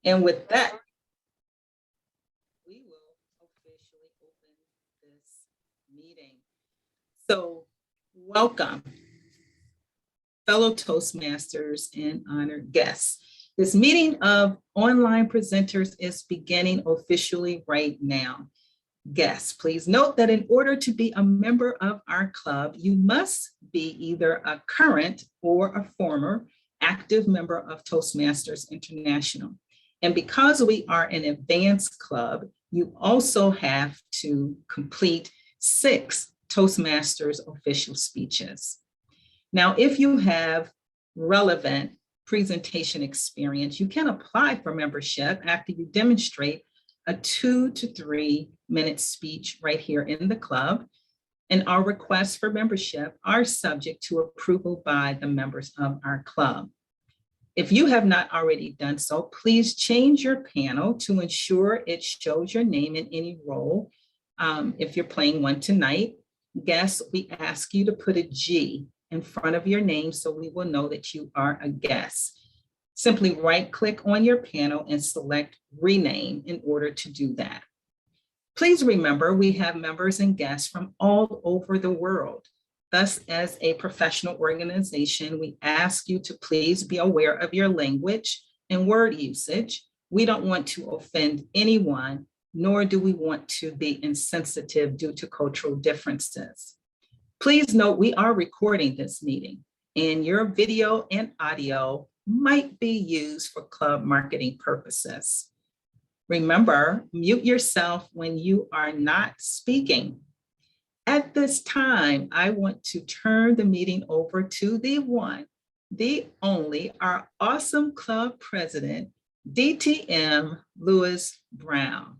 And with that, we will officially open this meeting. So welcome, fellow Toastmasters and honored guests. This meeting of online presenters is beginning officially right now. Guests, please note that in order to be a member of our club, you must be either a current or a former active member of Toastmasters International. And because we are an advanced club, you also have to complete 6 Toastmasters official speeches. Now, if you have relevant presentation experience, you can apply for membership after you demonstrate a 2 to 3 minute speech right here in the club. And our requests for membership are subject to approval by the members of our club. If you have not already done so, please change your panel to ensure it shows your name in any role. If you're playing one tonight, guests, we ask you to put a G in front of your name so we will know that you are a guest. Simply right-click on your panel and select Rename in order to do that. Please remember, we have members and guests from all over the world. Thus, as a professional organization, we ask you to please be aware of your language and word usage. We don't want to offend anyone, nor do we want to be insensitive due to cultural differences. Please note we are recording this meeting, and your video and audio might be used for club marketing purposes. Remember, mute yourself when you are not speaking. At this time, I want to turn the meeting over to the one, the only, our awesome club president, DTM Lewis Brown.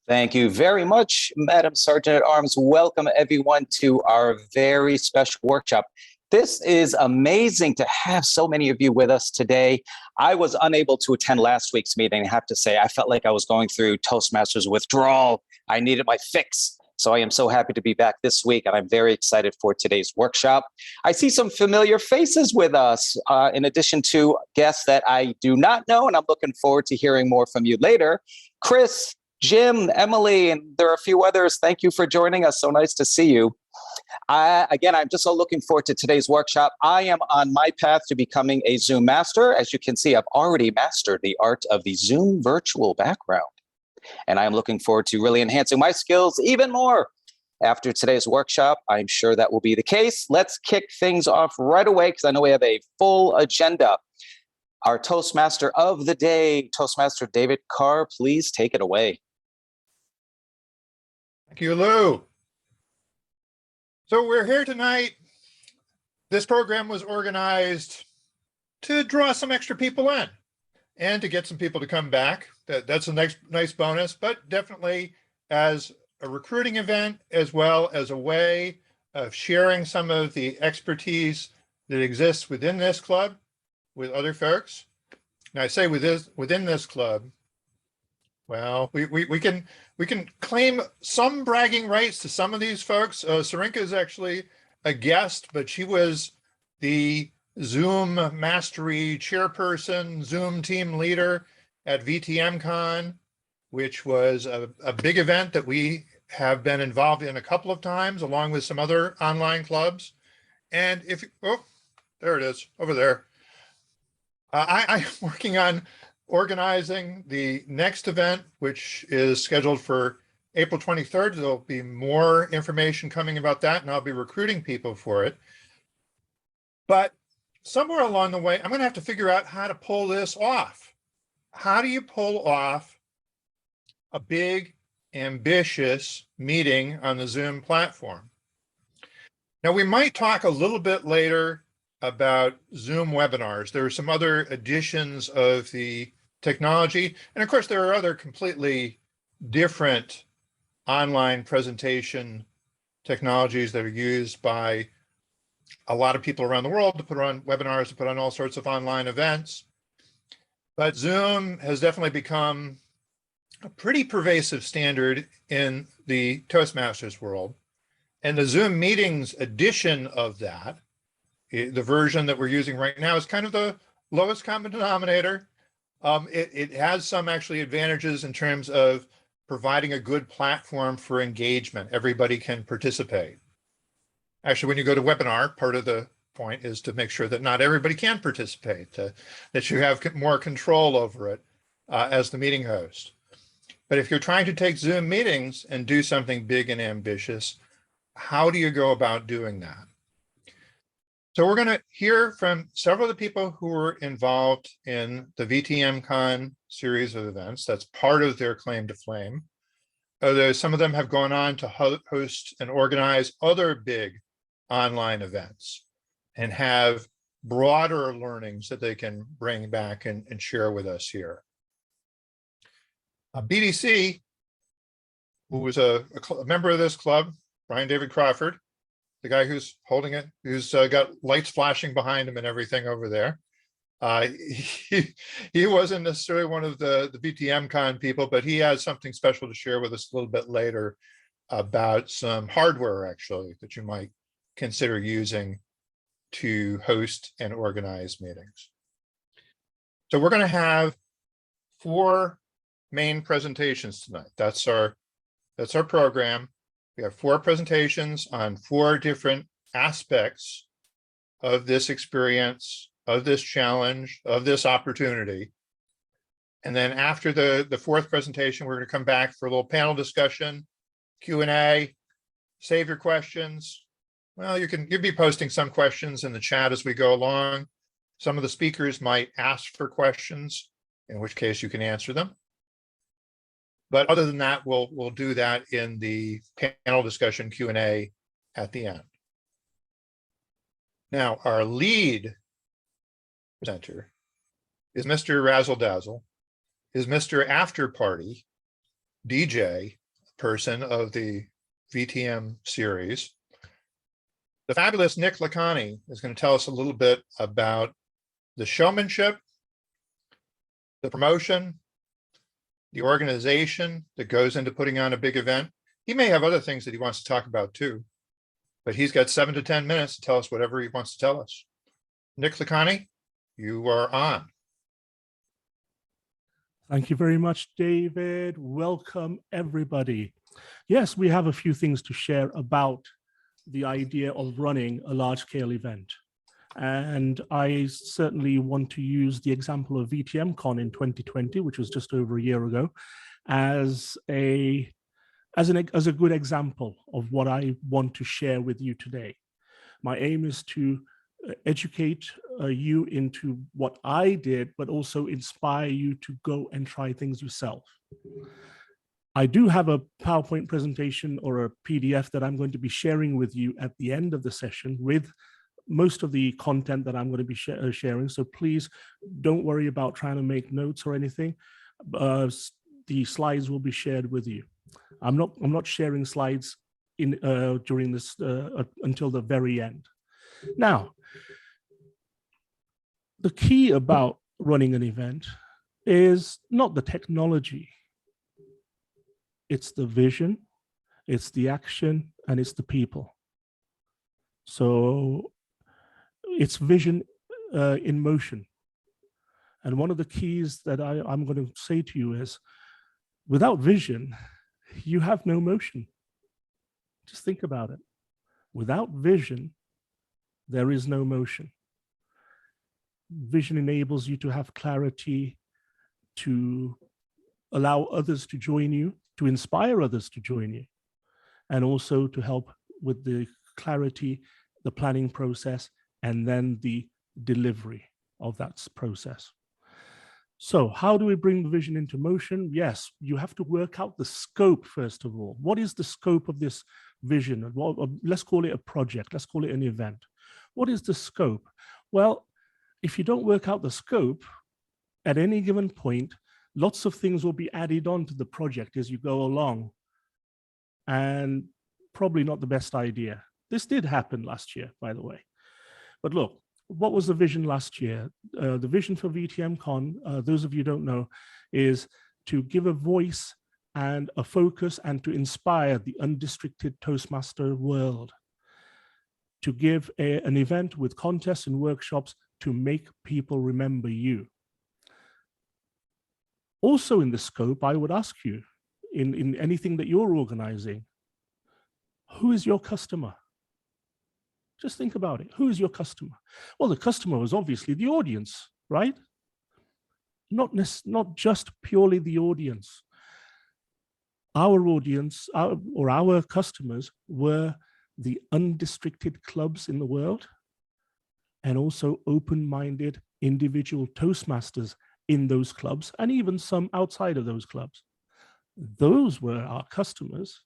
Thank you very much, Madam Sergeant at Arms. Welcome everyone to our very special workshop. This is amazing to have so many of you with us today. I was unable to attend last week's meeting. I have to say, I felt like I was going through Toastmasters withdrawal. I needed my fix. So I am so happy to be back this week, and I'm very excited for today's workshop. I see some familiar faces with us, in addition to guests that I do not know, and I'm looking forward to hearing more from you later. Chris, Jim, Emily, and there are a few others. Thank you for joining us. So nice to see you. Again, I'm just so looking forward to today's workshop. I am on my path to becoming a Zoom master. As you can see, I've already mastered the art of the Zoom virtual background. And I'm looking forward to really enhancing my skills even more. After today's workshop, I'm sure that will be the case. Let's kick things off right away because I know we have a full agenda. Our Toastmaster of the day, Toastmaster David Carr, please take it away. Thank you, Lou. So we're here tonight. This program was organized to draw some extra people in and to get some people to come back. That's a nice bonus, but definitely as a recruiting event, as well as a way of sharing some of the expertise that exists within this club with other folks. And I say within this club, well, we can claim some bragging rights to some of these folks. Sarinca is actually a guest, but she was the Zoom Mastery Chairperson, Zoom team leader at VTMCon, which was a big event that we have been involved in a couple of times, along with some other online clubs. And if, oh, there it is, over there. I'm working on organizing the next event, which is scheduled for April 23rd. There'll be more information coming about that, and I'll be recruiting people for it. But somewhere along the way, I'm going to have to figure out how to pull this off. How do you pull off a big, ambitious meeting on the Zoom platform? Now, we might talk a little bit later about Zoom webinars. There are some other additions of the technology. And of course, there are other completely different online presentation technologies that are used by a lot of people around the world to put on webinars, to put on all sorts of online events. But Zoom has definitely become a pretty pervasive standard in the Toastmasters world. And the Zoom meetings edition of that, the version that we're using right now, is kind of the lowest common denominator. It has some actually advantages in terms of providing a good platform for engagement. Everybody can participate. Actually, when you go to webinar, part of the point is to make sure that not everybody can participate, that you have more control over it as the meeting host. But if you're trying to take Zoom meetings and do something big and ambitious, how do you go about doing that? So we're going to hear from several of the people who were involved in the VTMCon series of events. That's part of their claim to fame. Although some of them have gone on to host and organize other big online events and have broader learnings that they can bring back and share with us here. BDC, who was a member of this club, Brian David Crawford, the guy who's holding it, who's got lights flashing behind him and everything over there. He wasn't necessarily one of the VTMCon people, but he has something special to share with us a little bit later about some hardware actually that you might consider using to host and organize meetings. So we're going to have 4 main presentations tonight. That's our program. We have 4 presentations on 4 different aspects of this experience, of this challenge, of this opportunity. And then after the 4th presentation, we're going to come back for a little panel discussion, Q&A, save your questions. Well, you'll be posting some questions in the chat as we go along. Some of the speakers might ask for questions, in which case you can answer them. But other than that, we'll do that in the panel discussion Q&A at the end. Now, our lead presenter is Mr. Razzle Dazzle, is Mr. After Party DJ person of the VTM series. The fabulous Nick Lakhani is going to tell us a little bit about the showmanship, the promotion, the organization that goes into putting on a big event. He may have other things that he wants to talk about too, but he's got 7 to 10 minutes to tell us whatever he wants to tell us. Nick Lakhani, you are on. Thank you very much, David. Welcome, everybody. Yes, we have a few things to share about the idea of running a large-scale event. And I certainly want to use the example of VTMCon in 2020, which was just over a year ago, as a good example of what I want to share with you today. My aim is to educate you into what I did, but also inspire you to go and try things yourself. I do have a PowerPoint presentation or a PDF that I'm going to be sharing with you at the end of the session with most of the content that I'm going to be sharing. So please don't worry about trying to make notes or anything. The slides will be shared with you. I'm not sharing slides during this until the very end. Now, the key about running an event is not the technology. It's the vision, it's the action, and it's the people. So it's vision in motion. And one of the keys that I'm going to say to you is, without vision, you have no motion. Just think about it. Without vision, there is no motion. Vision enables you to have clarity, to allow others to join you, to inspire others to join you, and also to help with the clarity, the planning process, and then the delivery of that process. So how do we bring the vision into motion? Yes, you have to work out the scope, first of all. What is the scope of this vision? Let's call it a project. Let's call it an event. What is the scope? Well, if you don't work out the scope, at any given point, lots of things will be added on to the project as you go along. And probably not the best idea. This did happen last year, by the way. But look, what was the vision last year? The vision for VTMCon, those of you who don't know, is to give a voice and a focus and to inspire the undistricted Toastmaster world. To give an event with contests and workshops to make people remember you. Also in the scope, I would ask you, in anything that you're organizing, who is your customer? Just think about it. Who is your customer? Well, the customer was obviously the audience, right? Not just purely the audience. Our audience, our customers were the undistricted clubs in the world, and also open-minded individual Toastmasters in those clubs, and even some outside of those clubs. Those were our customers.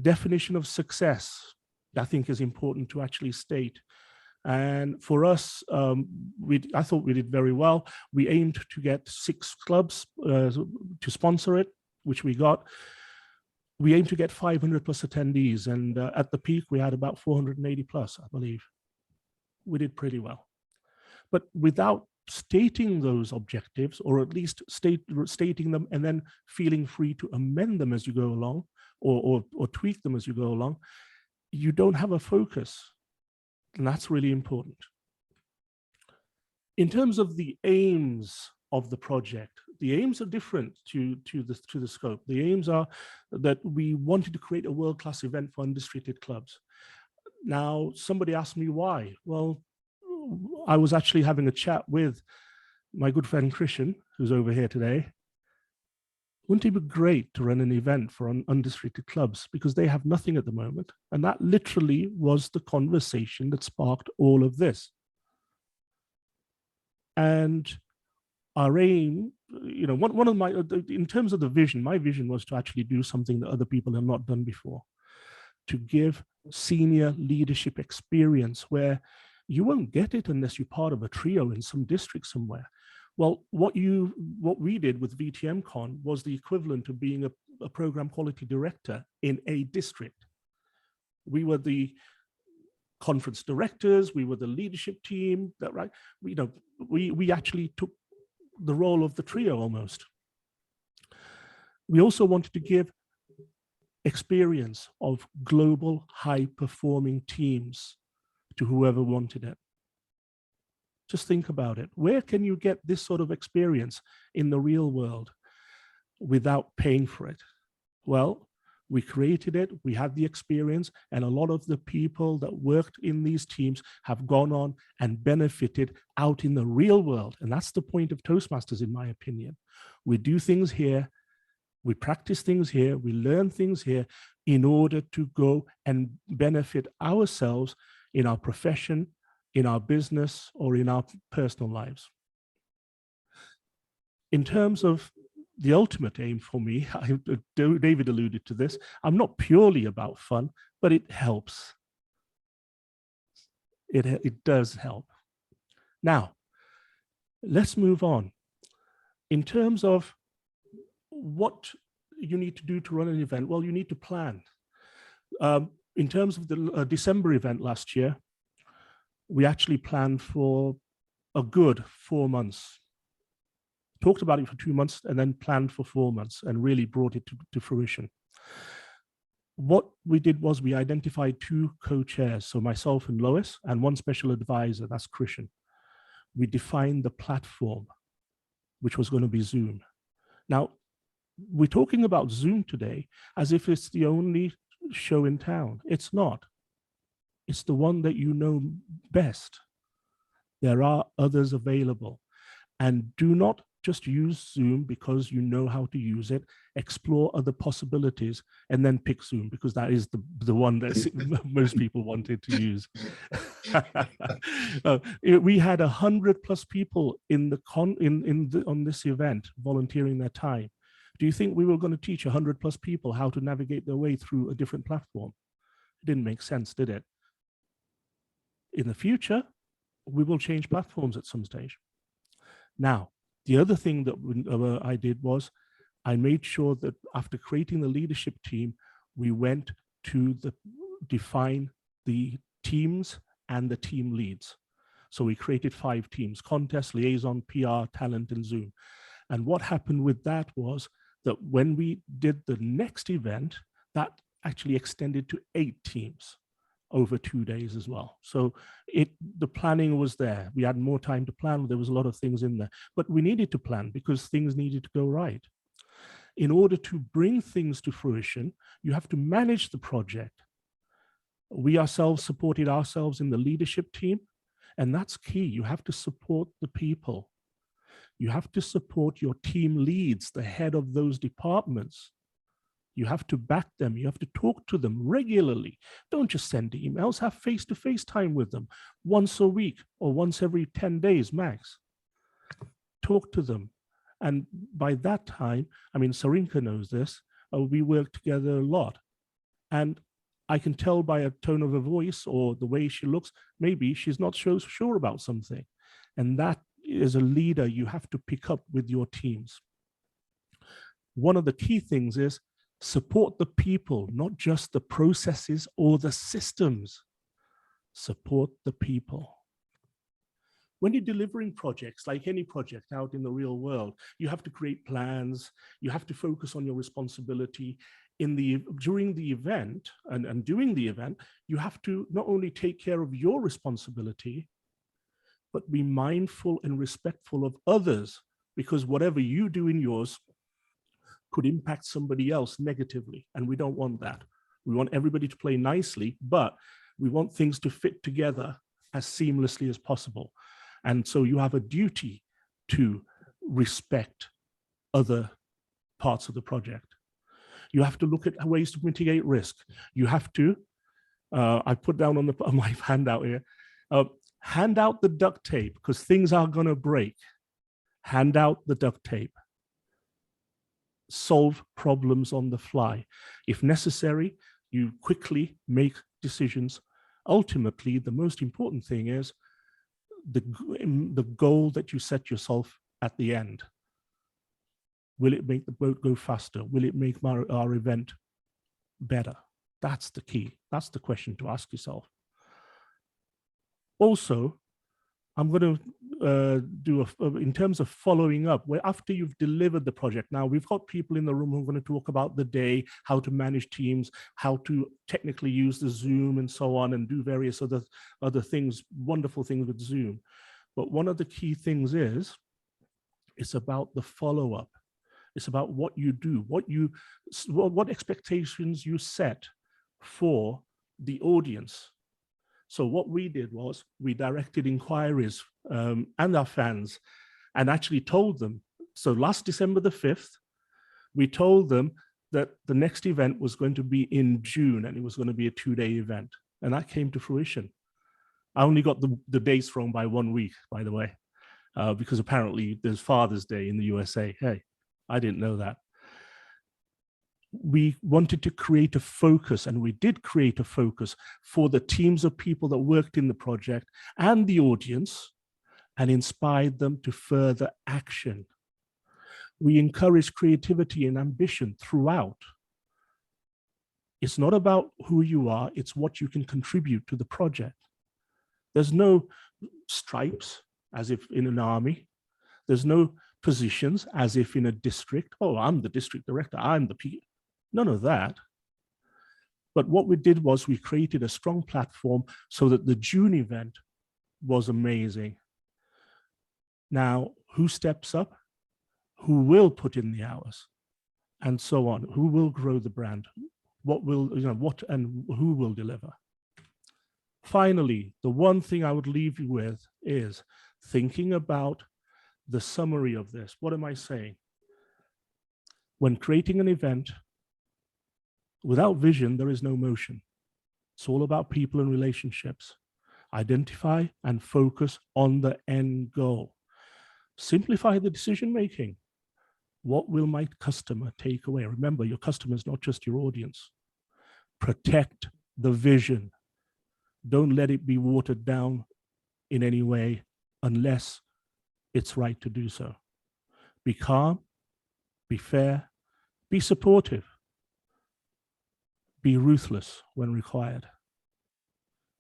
Definition of success, I think, is important to actually state. And for us, I thought we did very well. We aimed to get 6 clubs to sponsor it, which we got. We aimed to get 500 plus attendees. And at the peak, we had about 480 plus, I believe. We did pretty well. But without stating those objectives, or at least stating them and then feeling free to amend them as you go along, or tweak them as you go along, you don't have a focus. And that's really important. In terms of the aims of the project, the aims are different to the scope. The aims are that we wanted to create a world-class event for undistricted clubs. Now, somebody asked me why. Well, I was actually having a chat with my good friend Krishn, who's over here today. Wouldn't it be great to run an event for undistricted clubs, because they have nothing at the moment? And that literally was the conversation that sparked all of this. And our aim, one of my, in terms of the vision, my vision was to actually do something that other people have not done before, to give senior leadership experience where you won't get it unless you're part of a trio in some district somewhere. Well, what we did with VTMCon was the equivalent of being a program quality director in a district. We were the conference directors, we were the leadership team, that right? We actually took the role of the trio almost. We also wanted to give experience of global high-performing teams to whoever wanted it. Just think about it. Where can you get this sort of experience in the real world without paying for it? Well, we created it, we had the experience, and a lot of the people that worked in these teams have gone on and benefited out in the real world. And that's the point of Toastmasters, in my opinion. We do things here, we practice things here, we learn things here in order to go and benefit ourselves in our profession, in our business, or in our personal lives. In terms of the ultimate aim for me, David alluded to this, I'm not purely about fun, but it helps. It does help. Now, let's move on. In terms of what you need to do to run an event, well, you need to plan. In terms of the December event last year, we actually planned for a good 4 months. Talked about it for 2 months and then planned for 4 months and really brought it to fruition. What we did was we identified 2 co-chairs, so myself and Lois, and 1 special advisor, that's Krishn. We defined the platform, which was going to be Zoom. Now, we're talking about Zoom today as if it's the only show in town. It's not. It's the one that you know best. There are others available. And do not just use Zoom because you know how to use it. Explore other possibilities and then pick Zoom, because that is the one that most people wanted to use. We had 100 plus people on this event volunteering their time. Do you think we were going to teach 100 plus people how to navigate their way through a different platform? It didn't make sense, did it? In the future, we will change platforms at some stage. Now, the other thing that I did was I made sure that after creating the leadership team, we went to define the teams and the team leads. So we created 5 teams: contest, liaison, PR, talent, and Zoom. And what happened with that was that when we did the next event, that actually extended to 8 teams. over 2 days as well. So the planning was there. We had more time to plan. There was a lot of things in there, but we needed to plan because things needed to go right. In order to bring things to fruition, you have to manage the project. We ourselves supported ourselves in the leadership team, and that's key. You have to support the people. You have to support your team leads, the head of those departments. You have to back them. You have to talk to them regularly. Don't just send emails. Have face-to-face time with them once a week or once every 10 days max. Talk to them. And by that time, I mean, Sarinca knows this, we work together a lot. And I can tell by a tone of her voice or the way she looks, maybe she's not so sure about something. And that, as a leader, you have to pick up with your teams. One of the key things is support the people, not just the processes or the systems. Support the people. When you're delivering projects, like any project out in the real world, you have to create plans, you have to focus on your responsibility. During the event and doing the event, you have to not only take care of your responsibility, but be mindful and respectful of others, because whatever you do in yours could impact somebody else negatively, and we don't want that. We want everybody to play nicely, but we want things to fit together as seamlessly as possible. And so you have a duty to respect other parts of the project. You have to look at ways to mitigate risk. You have to, I put down on my handout here, hand out the duct tape because things are gonna break. Hand out the duct tape. Solve problems on the fly. If necessary, you quickly make decisions. Ultimately, the most important thing is the goal that you set yourself at the end. Will it make the boat go faster? Will it make our event better? That's the key. That's the question to ask yourself. Also, I'm going to do in terms of following up, where after you've delivered the project, now we've got people in the room who are going to talk about the day, how to manage teams, how to technically use the Zoom and so on, and do various other things, wonderful things with Zoom. But one of the key things is, it's about the follow-up. It's about what you do, what expectations you set for the audience. So what we did was we directed inquiries and our fans and actually told them. So last December the 5th, we told them that the next event was going to be in June and it was going to be a 2-day event. And that came to fruition. I only got the dates wrong by 1 week, by the way, because apparently there's Father's Day in the USA. Hey, I didn't know that. We wanted to create a focus, and we did create a focus for the teams of people that worked in the project and the audience, and inspired them to further action. We encourage creativity and ambition throughout. It's not about who you are, it's what you can contribute to the project. There's no stripes as if in an army. There's no positions as if in a district. Oh, I'm the district director, I'm the P. None of that. But what we did was we created a strong platform so that the June event was amazing. Now, who steps up? Who will put in the hours? And so on. Who will grow the brand? What will, what and who will deliver? Finally, the one thing I would leave you with is thinking about the summary of this. What am I saying? When creating an event, without vision, there is no motion. It's all about people and relationships. Identify and focus on the end goal. Simplify the decision-making. What will my customer take away? Remember, your customer is not just your audience. Protect the vision. Don't let it be watered down in any way unless it's right to do so. Be calm, be fair, be supportive. Be ruthless when required.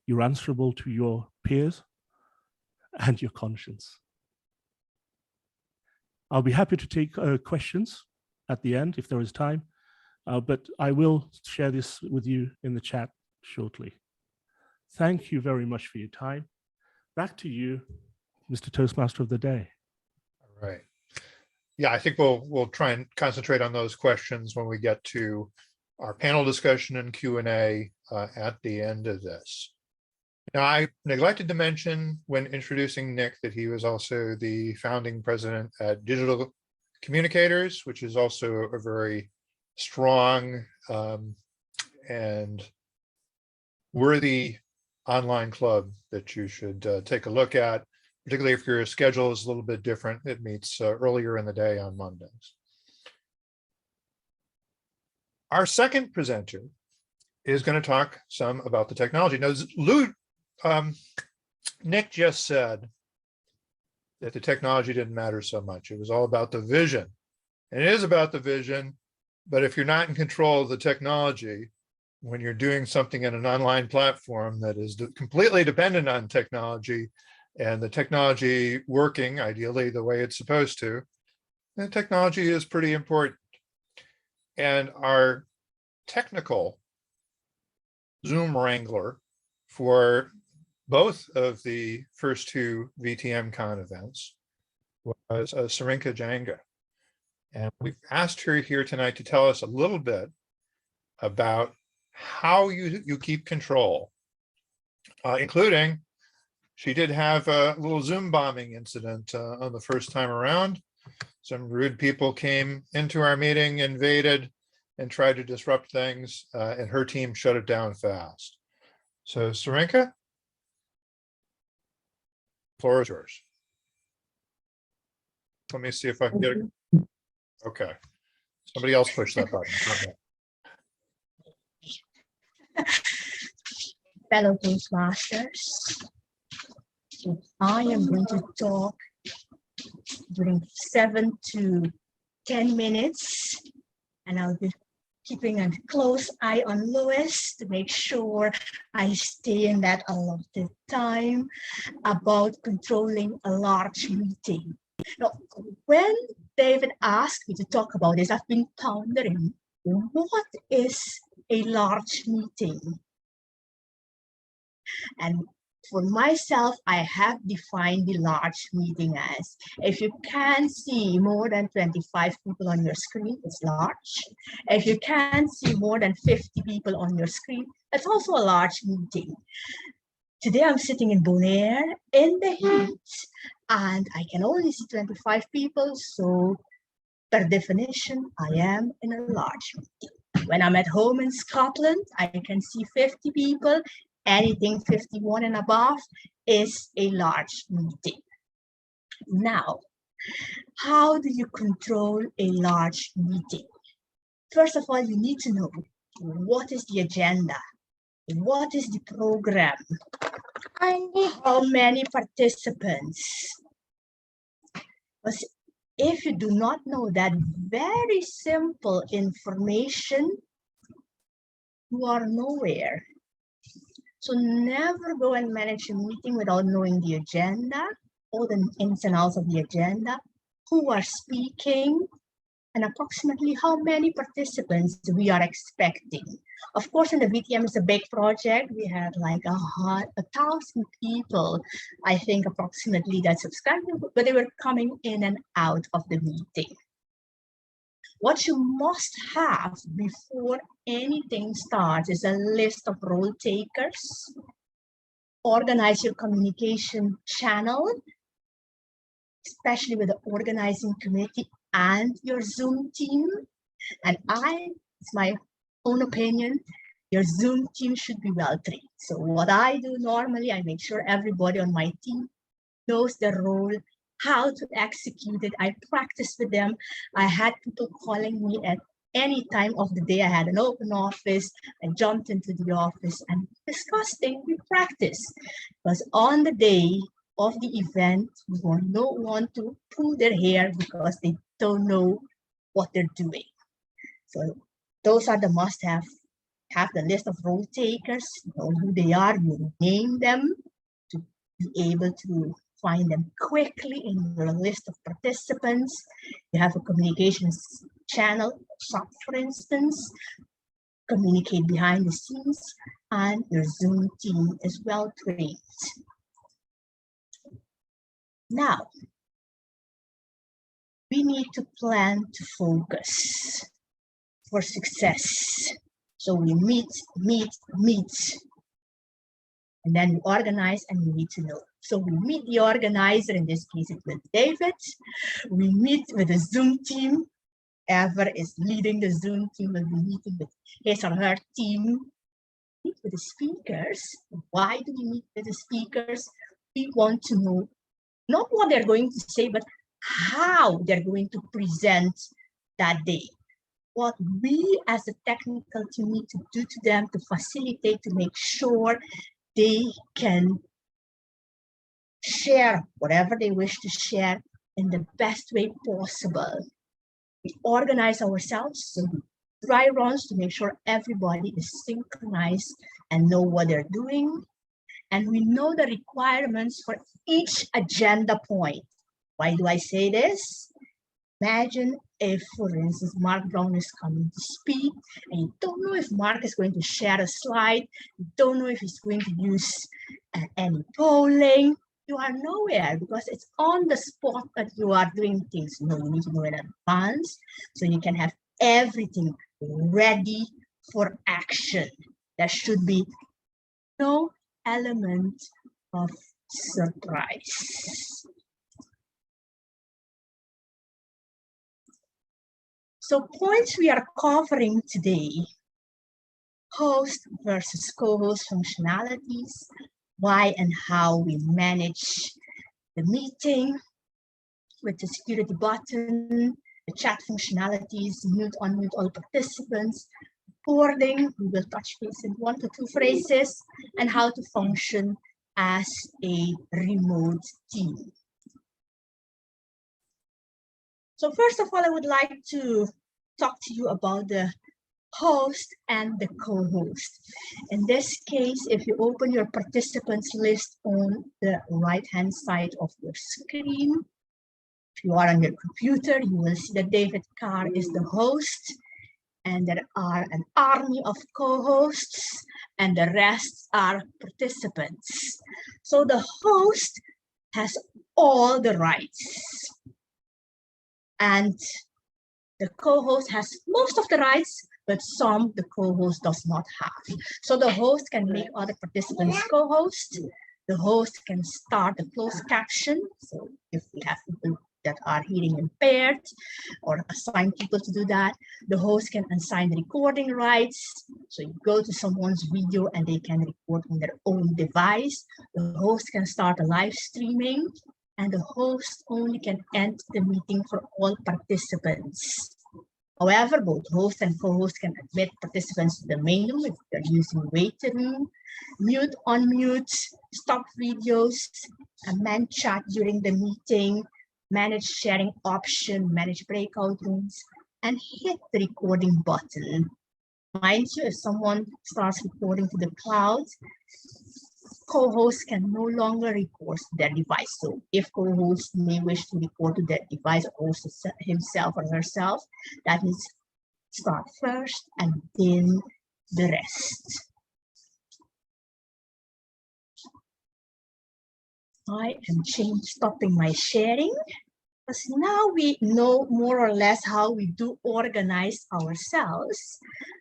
You're answerable to your peers and your conscience. I'll be happy to take questions at the end if there is time, but I will share this with you in the chat shortly. Thank you very much for your time. Back to you, Mr. Toastmaster of the Day. All right. Yeah, I think we'll try and concentrate on those questions when we get to our panel discussion and Q&A at the end of this. Now, I neglected to mention when introducing Nick that he was also the founding president at Digital Communicators, which is also a very strong and worthy online club that you should take a look at, particularly if your schedule is a little bit different. It meets earlier in the day on Mondays. Our second presenter is going to talk some about the technology. Now, Nick just said that the technology didn't matter so much. It was all about the vision. And it is about the vision, but if you're not in control of the technology, when you're doing something in an online platform that is completely dependent on technology and the technology working ideally the way it's supposed to, then technology is pretty important. And our technical Zoom wrangler for both of the first two VTMCon events was Sarinca Janga. And we've asked her here tonight to tell us a little bit about how you keep control, including she did have a little Zoom bombing incident on the first time around. Some rude people came into our meeting, invaded, and tried to disrupt things, and her team shut it down fast. So Sarinca, floor is yours. Let me see if I can get it. Okay. Somebody else push that button. Okay. Fellow Toastmasters, I am going to talk during 7 to 10 minutes, and I'll be keeping a close eye on Lois to make sure I stay in that allotted time about controlling a large meeting. Now, when David asked me to talk about this, I've been pondering, what is a large meeting? And for myself, I have defined the large meeting as if you can see more than 25 people on your screen, it's large. If you can see more than 50 people on your screen, it's also a large meeting. Today I'm sitting in Bonaire in the heat, and I can only see 25 people, so per definition, I am in a large meeting. When I'm at home in Scotland, I can see 50 people. Anything 51 and above is a large meeting. Now, how do you control a large meeting? First of all, you need to know what is the agenda, what is the program, and how many participants. Because if you do not know that very simple information, you are nowhere. So never go and manage a meeting without knowing the agenda, all the ins and outs of the agenda, who are speaking, and approximately how many participants we are expecting. Of course, in the VTM, it's a big project. We had like 1,000 people, I think approximately, that subscribed, but they were coming in and out of the meeting. What you must have before anything starts is a list of role takers. Organize your communication channel, especially with the organizing committee and your Zoom team. And it's my own opinion, your Zoom team should be well trained. So what I do normally, I make sure everybody on my team knows their role, how to execute it. I practice with them. I had people calling me at any time of the day. I had an open office. I jumped into the office and discussed things. We practice. Because on the day of the event, we don't want to pull their hair because they don't know what they're doing. So those are the must-have. Have the list of role takers, know who they are, you name them to be able to find them quickly in your list of participants. You have a communications channel, for instance. communicate behind the scenes, and your Zoom team is well trained. Now, we need to plan to focus for success. So we meet, and then we organize and we need to know. So we meet the organizer, in this case it was David. We meet with the Zoom team. Whoever is leading the Zoom team will be meeting with his or her team. Meet with the speakers. Why do we meet with the speakers? We want to know not what they're going to say, but how they're going to present that day. What we as a technical team need to do to them to facilitate, to make sure they can share whatever they wish to share in the best way possible. We organize ourselves, so we dry runs to make sure everybody is synchronized and know what they're doing. And we know the requirements for each agenda point. Why do I say this? Imagine if, for instance, Mark Brown is coming to speak, and you don't know if Mark is going to share a slide, you don't know if he's going to use any polling. You are nowhere because it's on the spot that you are doing things. No, you need to know in advance so you can have everything ready for action. There should be no element of surprise. So points we are covering today: host versus co-host functionalities, why and how we manage the meeting with the security button, the chat functionalities, mute, unmute all participants, recording, we will touch base in 1 to 2 phrases, and how to function as a remote team. So first of all, I would like to talk to you about the host and the co-host. In this case, if you open your participants list on the right-hand side of your screen, if you are on your computer, you will see that David Carr is the host, and there are an army of co-hosts, and the rest are participants. So the host has all the rights, and the co-host has most of the rights, but some the co-host does not have. So the host can make other participants co-host. The host can start the closed caption. So if we have people that are hearing impaired or assign people to do that, the host can assign the recording rights. So you go to someone's video and they can record on their own device. The host can start a live streaming, and the host only can end the meeting for all participants. However, both host and co-host can admit participants to the main room if they're using waiting room, mute, unmute, stop videos, amend chat during the meeting, manage sharing option, manage breakout rooms, and hit the recording button. Mind you, if someone starts recording to the cloud, co-host can no longer record their device. So if co-host may wish to record to their device or host himself or herself, that means start first and then the rest. I am stopping my sharing, because now we know more or less how we do organize ourselves.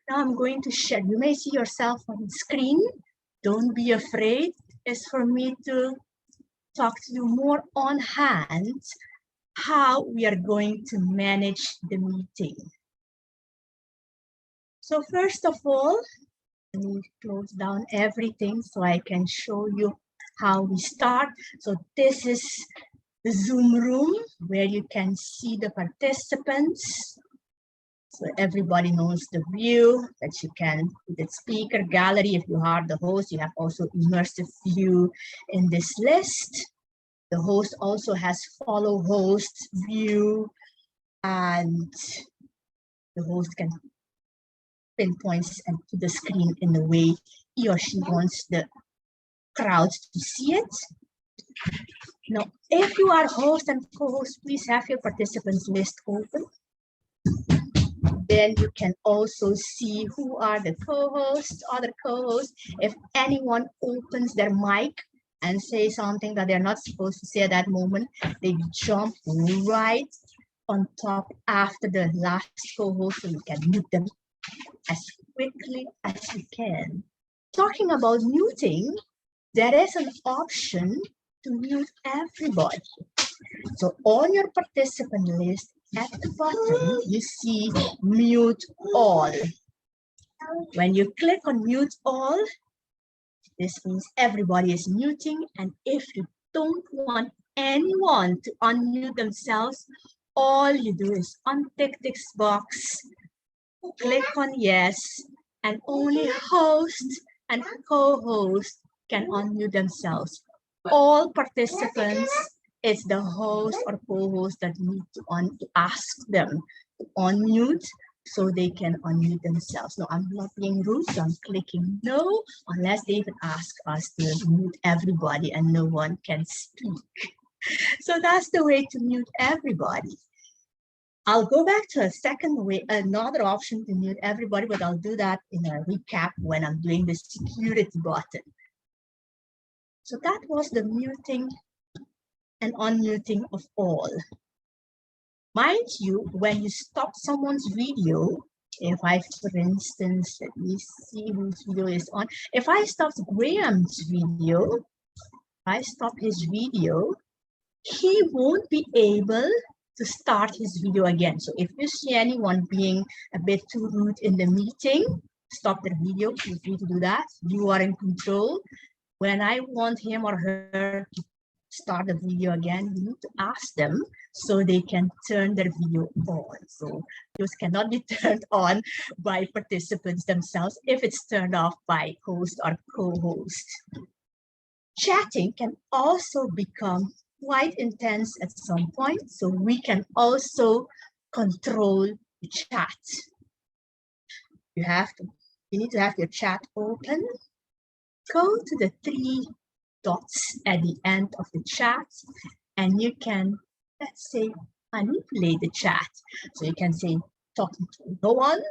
Now I'm going to share. You may see yourself on the screen. Don't be afraid. It's for me to talk to you more on hand how we are going to manage the meeting. So first of all, let me close down everything so I can show you how we start. So this is the Zoom room where you can see the participants. So everybody knows the view that you can, the speaker gallery. If you are the host, you have also immersive view in this list. The host also has follow host view, and the host can pinpoint to the screen in the way he or she wants the crowd to see it. Now, if you are host and co-host, please have your participants list open. then you can also see who are the co-hosts, other co-hosts. If anyone opens their mic and say something that they're not supposed to say at that moment, they jump right on top after the last co-host, so you can mute them as quickly as you can. Talking about muting, there is an option to mute everybody. So on your participant list at the bottom, you see mute all. When you click on mute all, this means everybody is muting. And if you don't want anyone to unmute themselves, all you do is untick this box, click on yes, and only host and co-host can unmute themselves. All participants, it's the host or co-host that need to ask them to unmute so they can unmute themselves. No, I'm not being rude, so I'm clicking no, unless they even ask us to mute everybody and no one can speak. So that's the way to mute everybody. I'll go back to a second way, another option to mute everybody, but I'll do that in a recap when I'm doing the security button. So that was the muting and unmuting of all. Mind you, when you stop someone's video, if I, for instance, let me see whose video is on. If I stop Graham's video, I stop his video, he won't be able to start his video again. So if you see anyone being a bit too rude in the meeting, stop the video, feel free to do that. You are in control. When I want him or her to start the video again, you need to ask them so they can turn their video on. So those cannot be turned on by participants themselves if it's turned off by host or co-host. Chatting can also become quite intense at some point, so we can also control the chat. You need to have your chat open. Go to the 3 dots at the end of the chat, and you can, let's say, manipulate the chat. So you can say talking to no one,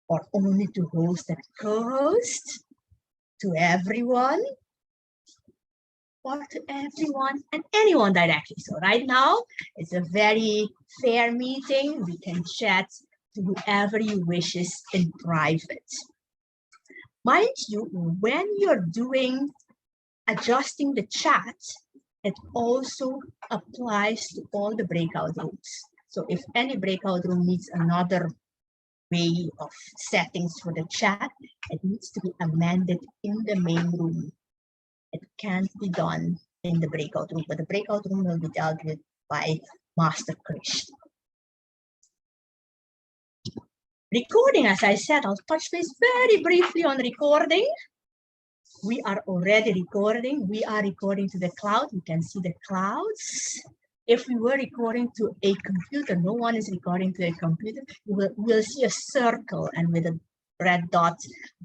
or only to host and co-host, to everyone, or to everyone and anyone directly. So right now, it's a very fair meeting. We can chat to whoever you wishes in private. Mind you, when you're adjusting the chat, it also applies to all the breakout rooms. So if any breakout room needs another way of settings for the chat, it needs to be amended in the main room. It can't be done in the breakout room, but the breakout room will be dealt with by Master Krishn. Recording, as I said, I'll touch base very briefly on recording. We are already recording. We are recording to the cloud. You can see the clouds. If we were recording to a computer, no one is recording to a computer, you will see a circle and with a red dot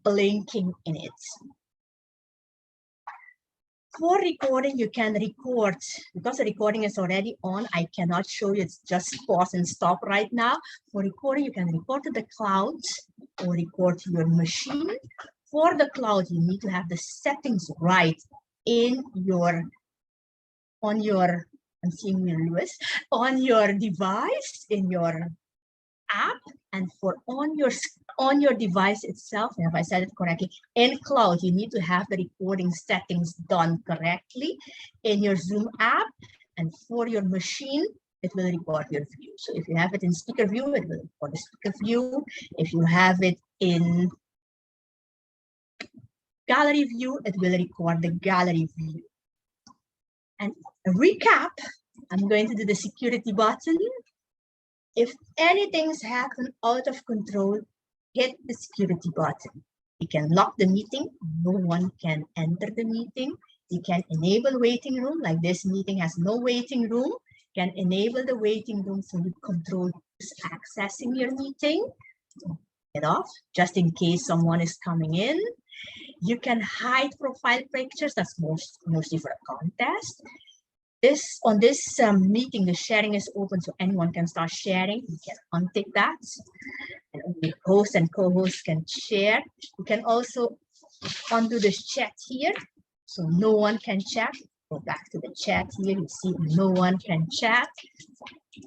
blinking in it. For recording, you can record, because the recording is already on, I cannot show you, it's just pause and stop right now. For recording, you can record to the cloud or record to your machine. For the cloud, you need to have the settings right in on your device, in your app, and for on your device itself, and if I said it correctly, in cloud, you need to have the recording settings done correctly in your Zoom app, and for your machine, it will record your view. So if you have it in speaker view, it will record the speaker view. If you have it in gallery view, it will record the gallery view. And a recap, I'm going to do the security button. If anything's happened out of control, hit the security button. You can lock the meeting. No one can enter the meeting. You can enable waiting room, like this meeting has no waiting room. You can enable the waiting room so you control who's accessing your meeting. Get off, just in case someone is coming in. You can hide profile pictures. That's mostly for a contest. on this meeting, the sharing is open, so anyone can start sharing. You can untick that, and only host and co-host can share. You can also undo this chat here, so no one can chat. Go back to the chat here. You see, no one can chat.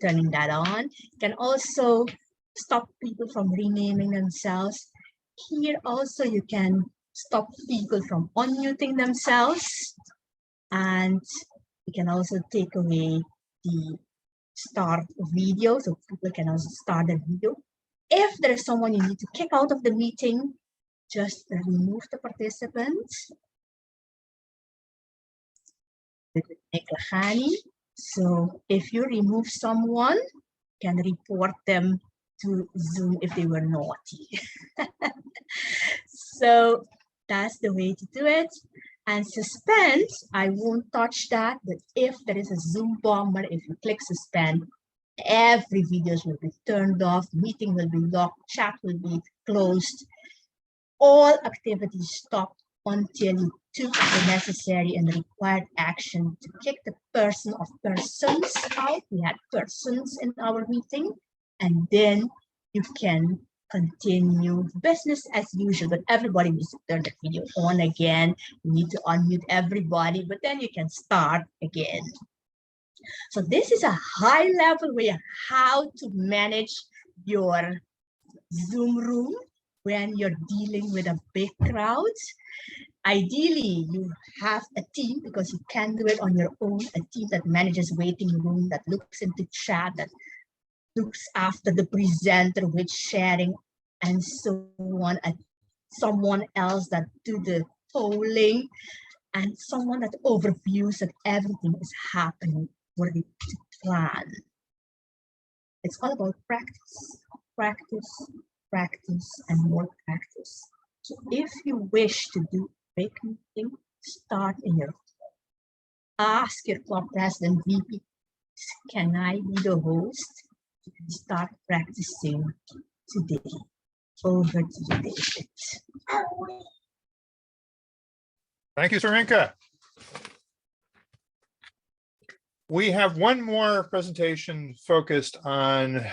Turning that on. You can also stop people from renaming themselves. Here also, you can stop people from unmuting themselves, and you can also take away the start video, so people can also start the video. If there is someone you need to kick out of the meeting, just remove the participant. Lakhani. So if you remove someone, you can report them to Zoom if they were naughty. So that's the way to do it. And suspend, I won't touch that, but if there is a Zoom bomber, if you click suspend, every videos will be turned off, meeting will be locked, chat will be closed, all activities stop until you took the necessary and required action to kick the person of persons out. We had persons in our meeting, and then you can continue business as usual, but everybody needs to turn the video on again. You need to unmute everybody, but then you can start again. So this is a high level way of how to manage your Zoom room when you're dealing with a big crowd. Ideally, you have a team, because you can't do it on your own, a team that manages waiting room, that looks into chat, that looks after the presenter with sharing and so on, and someone else that do the polling, and someone that overviews that everything is happening according to plan. It's all about practice, practice, practice, and more practice. So if you wish to do big meeting, start in your ask your club president, VP, can I be the host? You can start practicing today. Over to you, David. Thank you, Sarinca. We have one more presentation focused on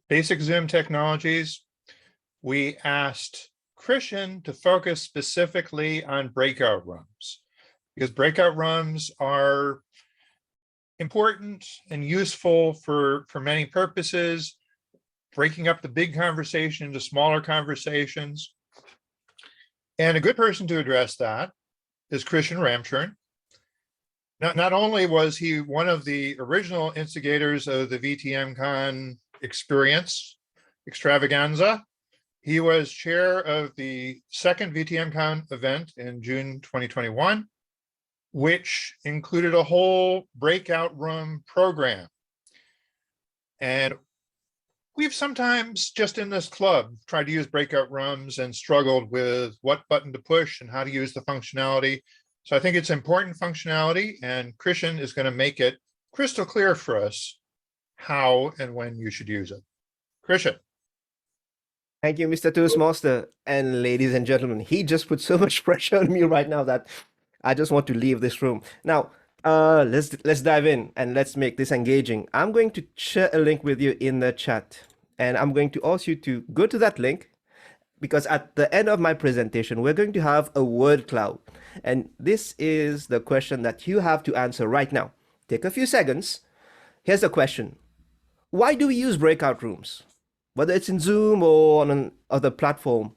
basic Zoom technologies. We asked Krishn to focus specifically on breakout rooms, because breakout rooms are important and useful for many purposes, breaking up the big conversation into smaller conversations. And a good person to address that is Krishn Ramchurn. Not only was he one of the original instigators of the VTMCon experience extravaganza, he was chair of the second VTMCon event in June 2021, which included a whole breakout room program. And we've sometimes just in this club tried to use breakout rooms and struggled with what button to push and how to use the functionality. So I think it's important functionality, and Krishn is going to make it crystal clear for us how and when you should use it. Krishn. Thank you, Mr. Toastmaster. And ladies and gentlemen, he just put so much pressure on me right now that I just want to leave this room. Now, let's dive in and let's make this engaging. I'm going to share a link with you in the chat, and I'm going to ask you to go to that link, because at the end of my presentation, we're going to have a word cloud. And this is the question that you have to answer right now. Take a few seconds. Here's the question. Why do we use breakout rooms? Whether it's in Zoom or on another platform,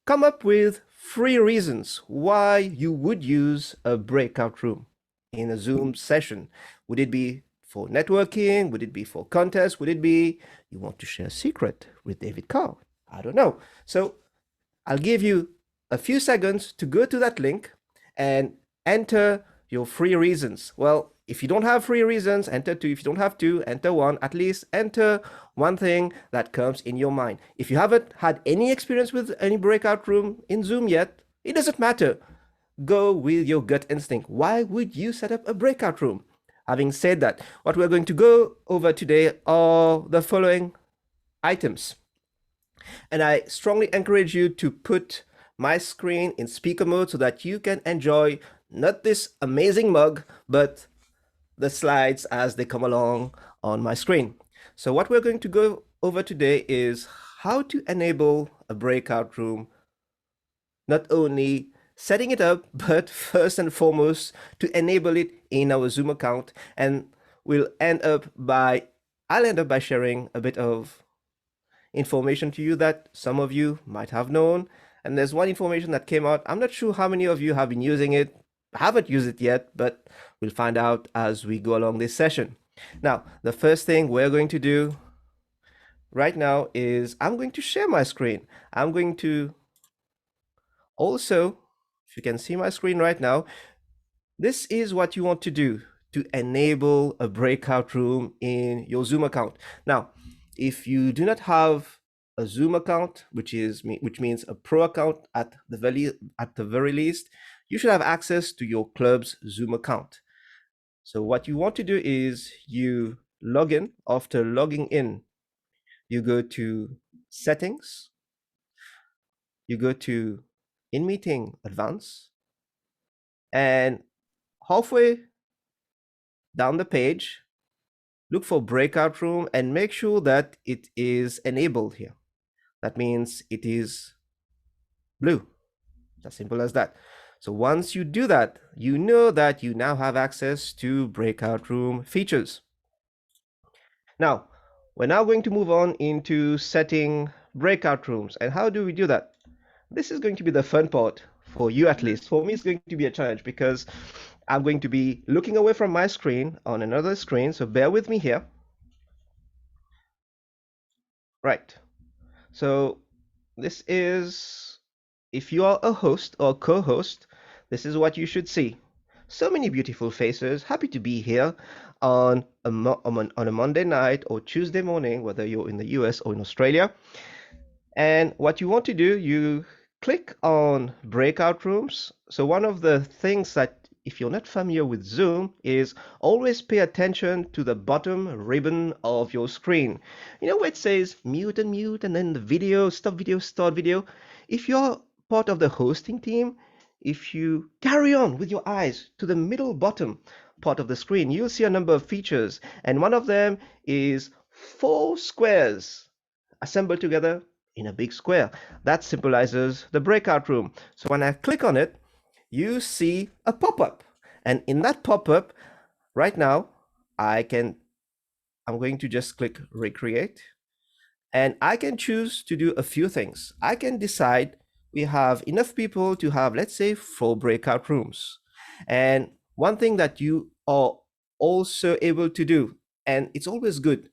come up with 3 reasons why you would use a breakout room in a Zoom session. Would it be for networking? Would it be for contests? Would it be you want to share a secret with David Carr? I don't know. So I'll give you a few seconds to go to that link and enter your 3 reasons. Well, if you don't have 3 reasons, enter 2. If you don't have 2, enter 1. At least enter one thing that comes in your mind. If you haven't had any experience with any breakout room in Zoom yet, it doesn't matter. Go with your gut instinct. Why would you set up a breakout room? Having said that, what we're going to go over today are the following items. And I strongly encourage you to put my screen in speaker mode so that you can enjoy not this amazing mug, but the slides as they come along on my screen. So what we're going to go over today is how to enable a breakout room, not only setting it up, but first and foremost to enable it in our Zoom account. And I'll end up by sharing a bit of information to you that some of you might have known. And there's one information that came out. I'm not sure how many of you have been using it, haven't used it yet, but we'll find out as we go along this session. Now, the first thing we're going to do right now is I'm going to share my screen. I'm going to also, if you can see my screen right now, this is what you want to do to enable a breakout room in your Zoom account. Now, if you do not have a Zoom account, which means a pro account at the very least, you should have access to your club's Zoom account. So what you want to do is you log in. After logging in, you go to settings, you go to in meeting advanced, and halfway down the page, look for breakout room and make sure that it is enabled here. That means it is blue. It's as simple as that. So once you do that, you know that you now have access to breakout room features. Now, we're now going to move on into setting breakout rooms. And how do we do that? This is going to be the fun part for you, at least. For me, it's going to be a challenge because I'm going to be looking away from my screen on another screen. So bear with me here. Right. So this is, if you are a host or co-host, this is what you should see. So many beautiful faces. Happy to be here on a Monday night or Tuesday morning, whether you're in the US or in Australia. And what you want to do, you click on breakout rooms. So one of the things that, if you're not familiar with Zoom, is always pay attention to the bottom ribbon of your screen. You know where it says mute, and then the video, stop video, start video. If you're part of the hosting team, if you carry on with your eyes to the middle bottom part of the screen, you'll see a number of features. And one of them is 4 squares assembled together in a big square. That symbolizes the breakout room. So when I click on it, you see a pop-up. And in that pop-up, right now, I'm going to just click recreate. And I can choose to do a few things. I can decide we have enough people to have, let's say, 4 breakout rooms. And one thing that you are also able to do, and it's always good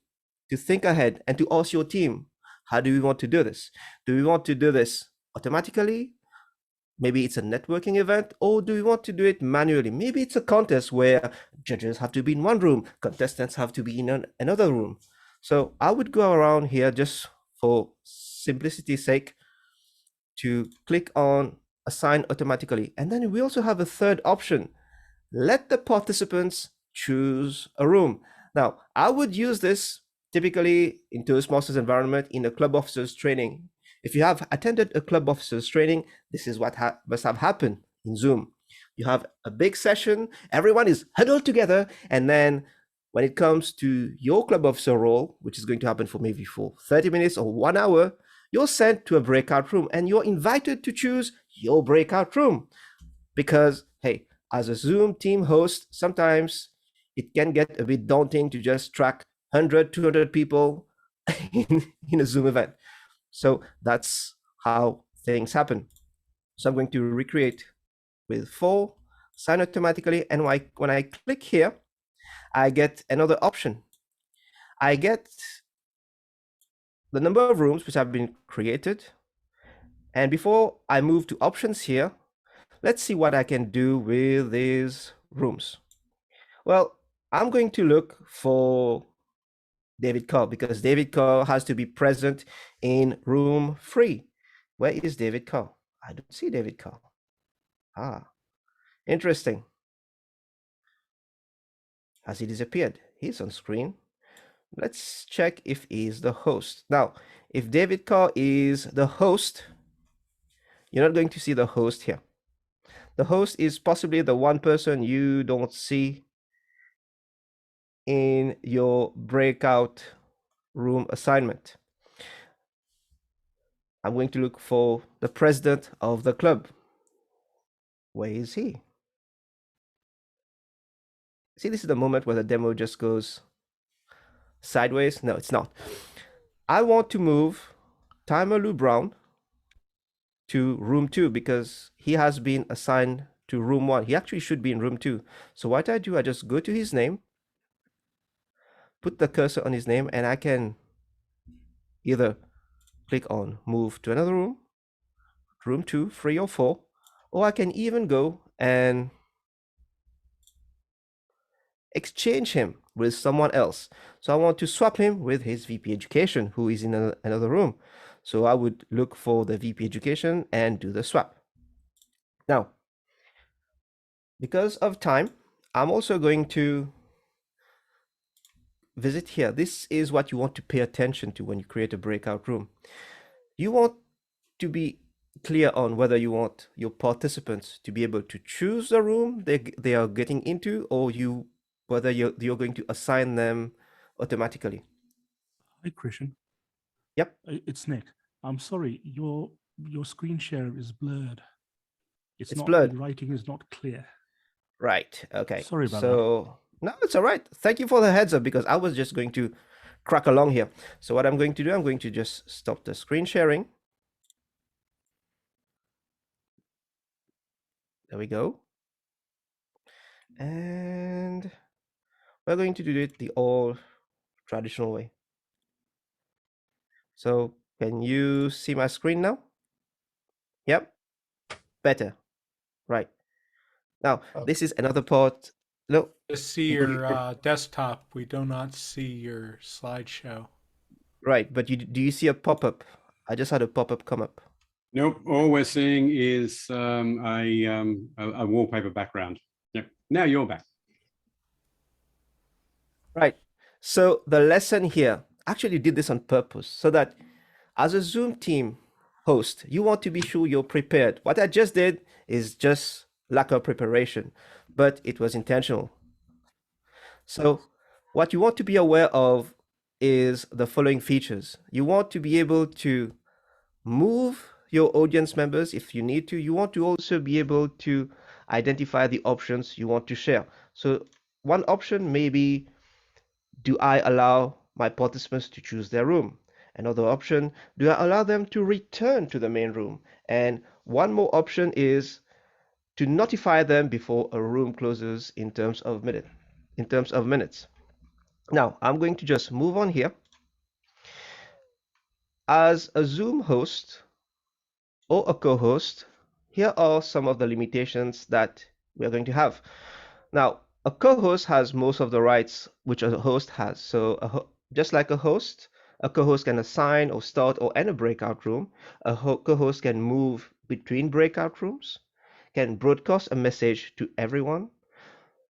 to think ahead and to ask your team, how do we want to do this? Do we want to do this automatically? Maybe it's a networking event, or do we want to do it manually? Maybe it's a contest where judges have to be in one room, contestants have to be in another room. So I would go around here just for simplicity's sake to click on assign automatically. And then we also have a third option. Let the participants choose a room. Now, I would use this typically in Toastmasters environment in a club officers training. If you have attended a club officers training, this is what must have happened in Zoom. You have a big session, everyone is huddled together, and then when it comes to your club officer role, which is going to happen for maybe for 30 minutes or 1 hour, you're sent to a breakout room and you're invited to choose your breakout room. Because, hey, as a Zoom team host, sometimes it can get a bit daunting to just track 100, 200 people in a Zoom event. So that's how things happen. So I'm going to recreate with 4, sign automatically. And when I click here, I get another option. I get the number of rooms which have been created. And before I move to options here, let's see what I can do with these rooms. Well, I'm going to look for David Carr because David Carr has to be present in room 3. Where is David Carr? I don't see David Carr. Interesting. Has he disappeared? He's on screen. Let's check if he's the host. Now, if David Carr is the host, you're not going to see the host here. The host is possibly the one person you don't see in your breakout room assignment. I'm going to look for the president of the club. Where is he? See, this is the moment where the demo just goes sideways. No, it's not. I want to move Timer Lou Brown to room 2 because he has been assigned to room 1. He actually should be in room 2. So what I do, I just go to his name, put the cursor on his name, and I can either click on move to another room, room 2, 3, or 4, or I can even go and exchange him with someone else. So I want to swap him with his VP Education, who is in another room. So I would look for the VP Education and do the swap. Now, because of time, I'm also going to visit here. This is what you want to pay attention to when you create a breakout room. You want to be clear on whether you want your participants to be able to choose the room they are getting into, or whether you're going to assign them automatically. Hi, Krishn. Yep. It's Nick. I'm sorry, your screen share is blurred. It's not, blurred. the writing is not clear. Right. Okay. Sorry about that. No, it's all right. Thank you for the heads up because I was just going to crack along here. So what I'm going to do, I'm going to just stop the screen sharing. There we go. And we're going to do it the old traditional way. So can you see my screen now? Yep. Better. Right. Now, this is another part. No. Just see your desktop. We do not see your slideshow. Right, but do you see a pop-up? I just had a pop-up come up. Nope. All we're seeing is a wallpaper background. Yep. Now you're back. Right. So the lesson here, actually did this on purpose so that as a Zoom team host, you want to be sure you're prepared. What I just did is just lack of preparation, but it was intentional. So what you want to be aware of is the following features. You want to be able to move your audience members if you need to. You want to also be able to identify the options you want to share. So one option may be, do I allow my participants to choose their room? Another option, do I allow them to return to the main room? And one more option is to notify them before a room closes in terms of minutes. Now, I'm going to just move on here. As a Zoom host or a co-host, here are some of the limitations that we're going to have. Now, a co-host has most of the rights which a host has. So just like a host, a co-host can assign or start or end a breakout room. A co-host can move between breakout rooms, can broadcast a message to everyone,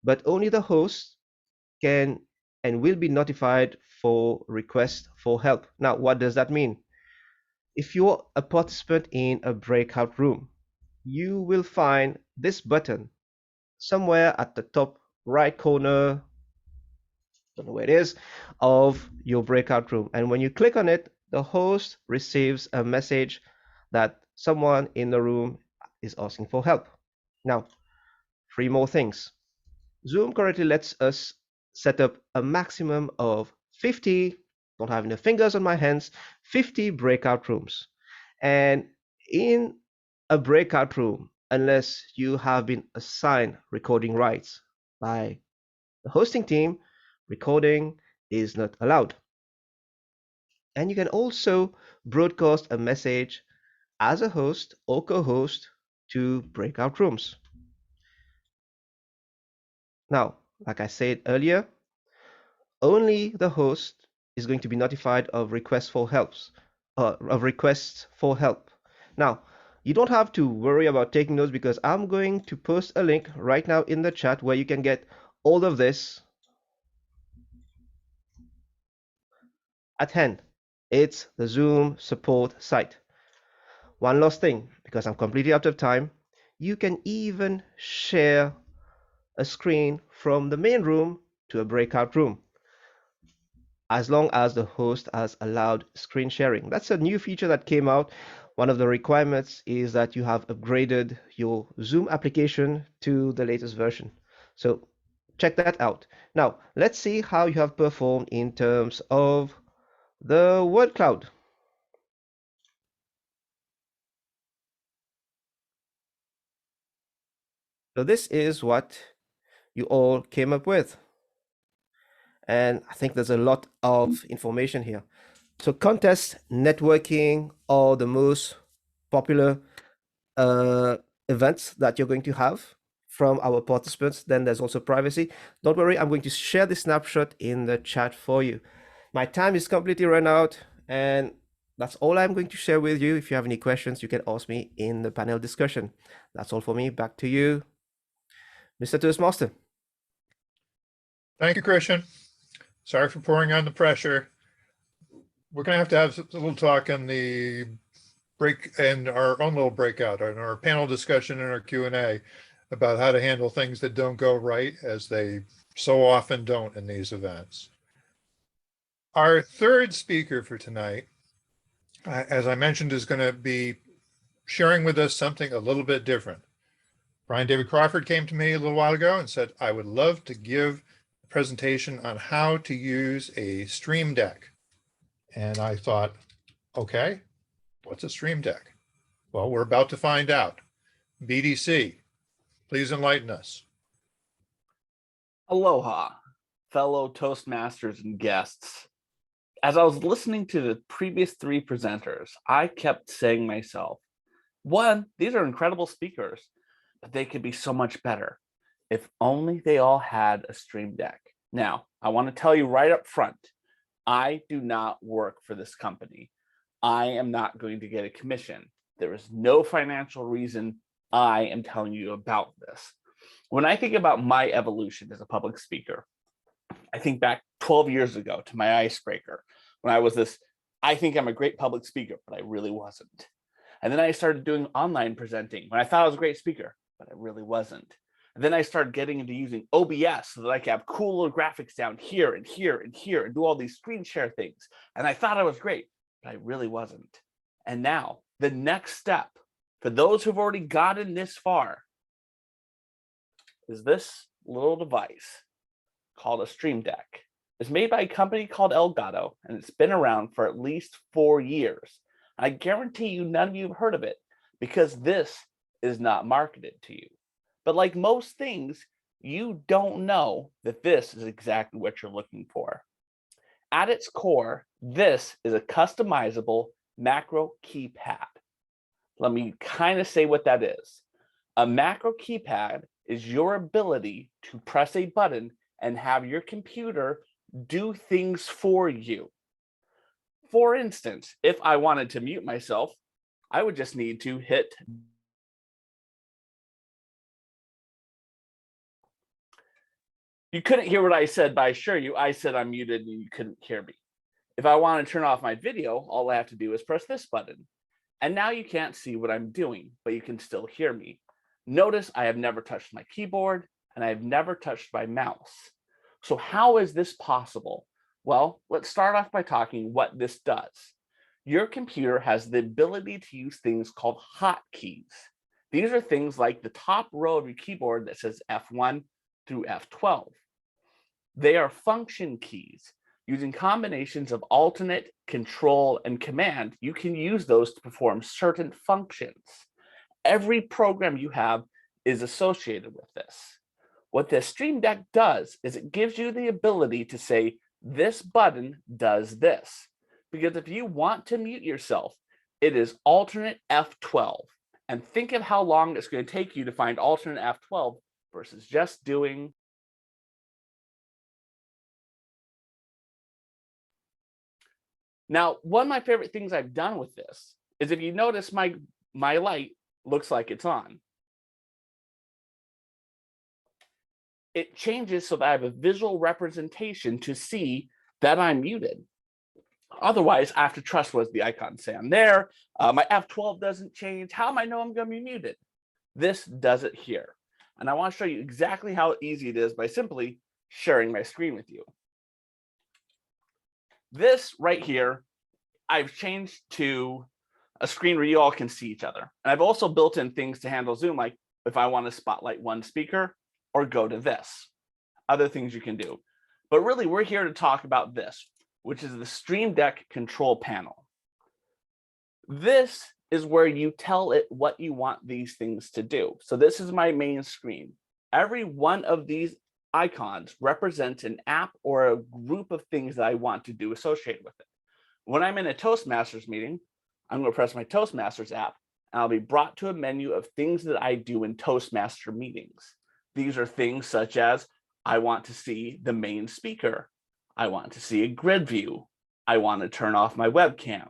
but only the host can and will be notified for requests for help. Now, what does that mean? If you're a participant in a breakout room, you will find this button somewhere at the top right corner, don't know where it is, of your breakout room. And when you click on it, the host receives a message that someone in the room is asking for help. Now, 3 more things. Zoom currently lets us set up a maximum of 50, don't have enough fingers on my hands, 50 breakout rooms. And in a breakout room, unless you have been assigned recording rights by the hosting team, recording is not allowed. And you can also broadcast a message as a host or co-host to breakout rooms. Now, like I said earlier, only the host is going to be notified of requests for help. Now, you don't have to worry about taking notes because I'm going to post a link right now in the chat where you can get all of this at hand. It's the Zoom support site. One last thing, because I'm completely out of time, you can even share a screen from the main room to a breakout room. as long as the host has allowed screen sharing. That's a new feature that came out. One of the requirements is that you have upgraded your Zoom application to the latest version. So check that out. Now, let's see how you have performed in terms of the word cloud. So this is what you all came up with. And I think there's a lot of information here. So contest, networking are the most popular events that you're going to have from our participants. Then there's also privacy. Don't worry, I'm going to share the snapshot in the chat for you. My time is completely run out, and that's all I'm going to share with you. If you have any questions, you can ask me in the panel discussion. That's all for me. Back to you, Mr. Toastmaster. Thank you, Krishn. Sorry for pouring on the pressure. We're going to have a little talk in the break and our own little breakout and our panel discussion and our Q&A about how to handle things that don't go right, as they so often don't in these events. Our third speaker for tonight, as I mentioned, is going to be sharing with us something a little bit different. Brian David Crawford came to me a little while ago and said, I would love to give a presentation on how to use a Stream Deck. And I thought, okay, what's a Stream Deck? Well, we're about to find out. BDC, please enlighten us. Aloha, fellow Toastmasters and guests. As I was listening to the previous three presenters, I kept saying to myself, one, these are incredible speakers, but they could be so much better if only they all had a Stream Deck. Now, I want to tell you right up front, I do not work for this company. I am not going to get a commission. There is no financial reason I am telling you about this. When I think about my evolution as a public speaker, I think back 12 years ago to my icebreaker, when I was this, I think I'm a great public speaker, but I really wasn't. And then I started doing online presenting when I thought I was a great speaker, but I really wasn't. And then I started getting into using OBS so that I could have cool little graphics down here and here and here and do all these screen share things. And I thought I was great, but I really wasn't. And now the next step for those who've already gotten this far is this little device called a Stream Deck. It's made by a company called Elgato, and it's been around for at least 4 years. I guarantee you none of you have heard of it because this is not marketed to you. But like most things, you don't know that this is exactly what you're looking for. At its core, this is a customizable macro keypad. Let me kind of say what that is. A macro keypad is your ability to press a button and have your computer do things for you. For instance, if I wanted to mute myself, I would just need to hit. You couldn't hear what I said, but I assure you, I said I'm muted and you couldn't hear me. If I want to turn off my video, all I have to do is press this button. And now you can't see what I'm doing, but you can still hear me. Notice I have never touched my keyboard and I have never touched my mouse. So how is this possible? Well, let's start off by talking what this does. Your computer has the ability to use things called hotkeys. These are things like the top row of your keyboard that says F1 through F12. They are function keys. Using combinations of alternate, control, and command, you can use those to perform certain functions. Every program you have is associated with this. What the Stream Deck does is it gives you the ability to say, this button does this. Because if you want to mute yourself, it is alternate F12. And think of how long it's going to take you to find alternate F12 versus just doing. Now, one of my favorite things I've done with this is if you notice my light looks like it's on. It changes so that I have a visual representation to see that I'm muted. Otherwise, I have to trust what the icons say I'm there. My F12 doesn't change. How am I know I'm going to be muted? This does it here. And I want to show you exactly how easy it is by simply sharing my screen with you. This right here, I've changed to a screen where you all can see each other. And I've also built in things to handle Zoom, like if I want to spotlight one speaker or go to this, other things you can do. But really, we're here to talk about this, which is the Stream Deck control panel. This is where you tell it what you want these things to do. So this is my main screen. Every one of these icons represents an app or a group of things that I want to do associated with it. When I'm in a Toastmasters meeting, I'm going to press my Toastmasters app, and I'll be brought to a menu of things that I do in Toastmaster meetings. These are things such as, I want to see the main speaker. I want to see a grid view. I want to turn off my webcam.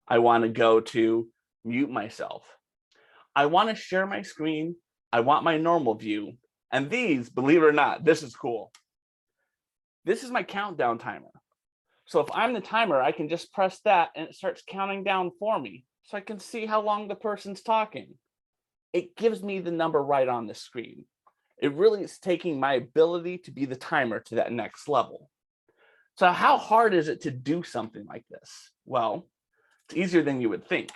I want to go to mute myself. I want to share my screen. I want my normal view. And these, believe it or not, this is cool. This is my countdown timer. So if I'm the timer, I can just press that and it starts counting down for me so I can see how long the person's talking. It gives me the number right on the screen. It really is taking my ability to be the timer to that next level. So how hard is it to do something like this? Well, it's easier than you would think.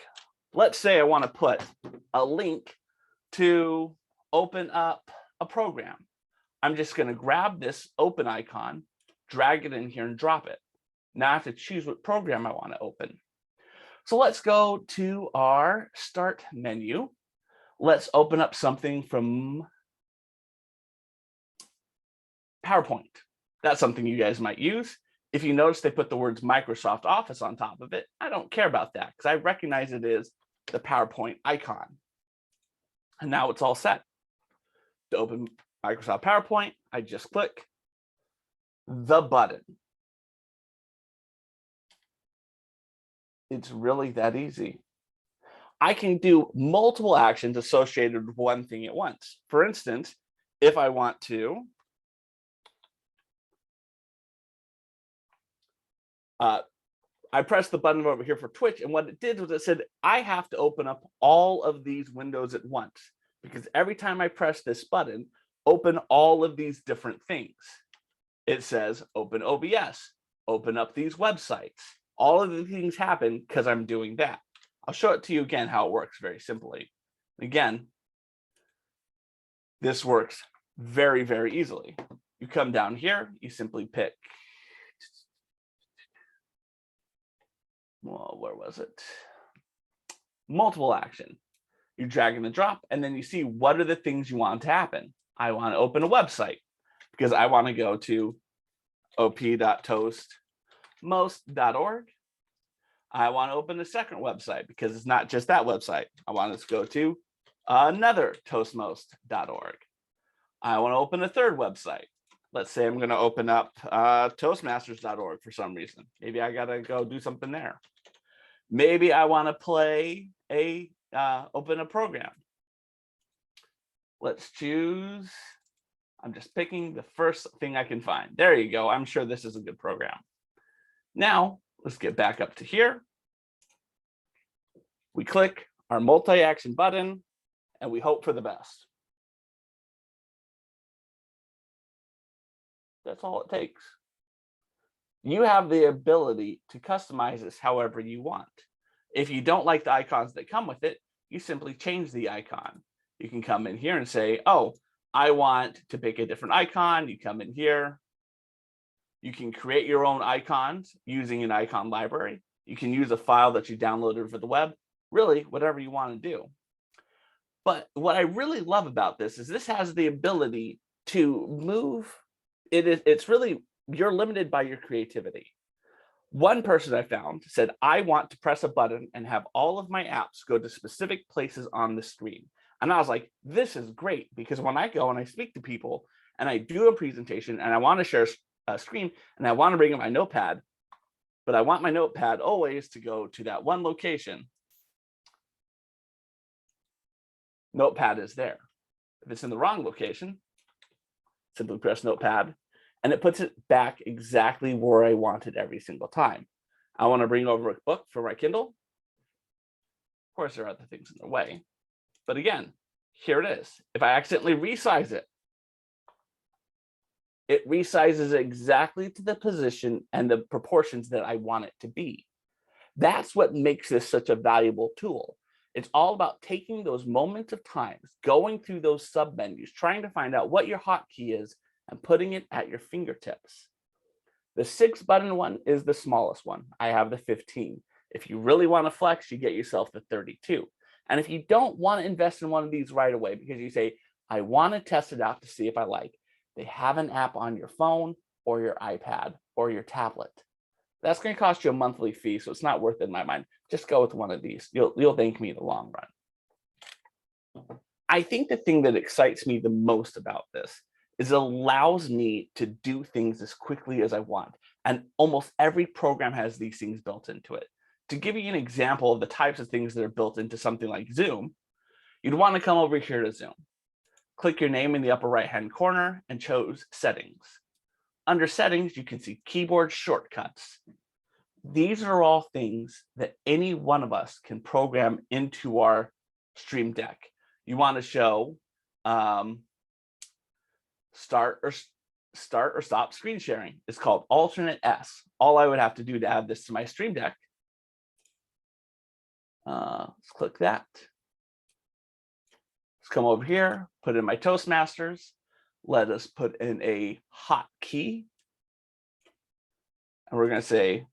Let's say I want to put a link to open up a program. I'm just going to grab this open icon, drag it in here and drop it. Now I have to choose what program I want to open. So let's go to our start menu. Let's open up something from PowerPoint. That's something you guys might use. If you notice they put the words Microsoft Office on top of it, I don't care about that because I recognize it is the PowerPoint icon. And now it's all set. To open Microsoft PowerPoint, I just click the button. It's really that easy. I can do multiple actions associated with one thing at once. For instance, if I want to I pressed the button over here for Twitch, and what it did was it said, I have to open up all of these windows at once, because every time I press this button, open all of these different things. It says, open OBS, open up these websites. All of the things happen because I'm doing that. I'll show it to you again how it works very simply. Again, this works very, very easily. You come down here, you simply pick, well, where was it? Multiple action. You drag and drop, and then you see what are the things you want to happen. I want to open a website because I want to go to op.toastmostly.org. I want to open a second website because it's not just that website. I want us to go to another toastmostly.org. I want to open a third website. Let's say I'm going to open up toastmasters.org for some reason. Maybe I got to go do something there. Maybe I want to play open a program. Let's choose. I'm just picking the first thing I can find. There you go. I'm sure this is a good program. Now, let's get back up to here. We click our multi-action button and we hope for the best. That's all it takes. You have the ability to customize this however you want. If you don't like the icons that come with it, you simply change the icon. You can come in here and say, oh, I want to pick a different icon. You come in here. You can create your own icons using an icon library. You can use a file that you downloaded for the web, really whatever you want to do. But what I really love about this is this has the ability to move. It's really, you're limited by your creativity. One person I found said, I want to press a button and have all of my apps go to specific places on the screen. And I was like, this is great, because when I go and I speak to people and I do a presentation and I want to share a screen and I want to bring up my notepad, but I want my notepad always to go to that one location. Notepad is there. If it's in the wrong location, simply press notepad and it puts it back exactly where I want it every single time. I want to bring over a book for my Kindle. Of course, there are other things in the way. But again, here it is. If I accidentally resize it, It resizes exactly to the position and the proportions that I want it to be. That's what makes this such a valuable tool. It's all about taking those moments of time, going through those submenus, trying to find out what your hotkey is and putting it at your fingertips. The 6-button one is the smallest one. I have the 15. If you really want to flex, you get yourself the 32. And if you don't want to invest in one of these right away because you say, I want to test it out to see if I like, they have an app on your phone or your iPad or your tablet. That's going to cost you a monthly fee, so it's not worth it in my mind. Just go with one of these. You'll thank me in the long run. I think the thing that excites me the most about this is it allows me to do things as quickly as I want. And almost every program has these things built into it. To give you an example of the types of things that are built into something like Zoom, you'd want to come over here to Zoom. Click your name in the upper right-hand corner and choose Settings. Under Settings, you can see Keyboard Shortcuts. These are all things that any one of us can program into our Stream Deck. You want to show start or stop screen sharing. It's called Alternate S. All I would have to do to add this to my Stream Deck, let's click that. Let's come over here, put in my Toastmasters. Let us put in a hotkey. And we're going to say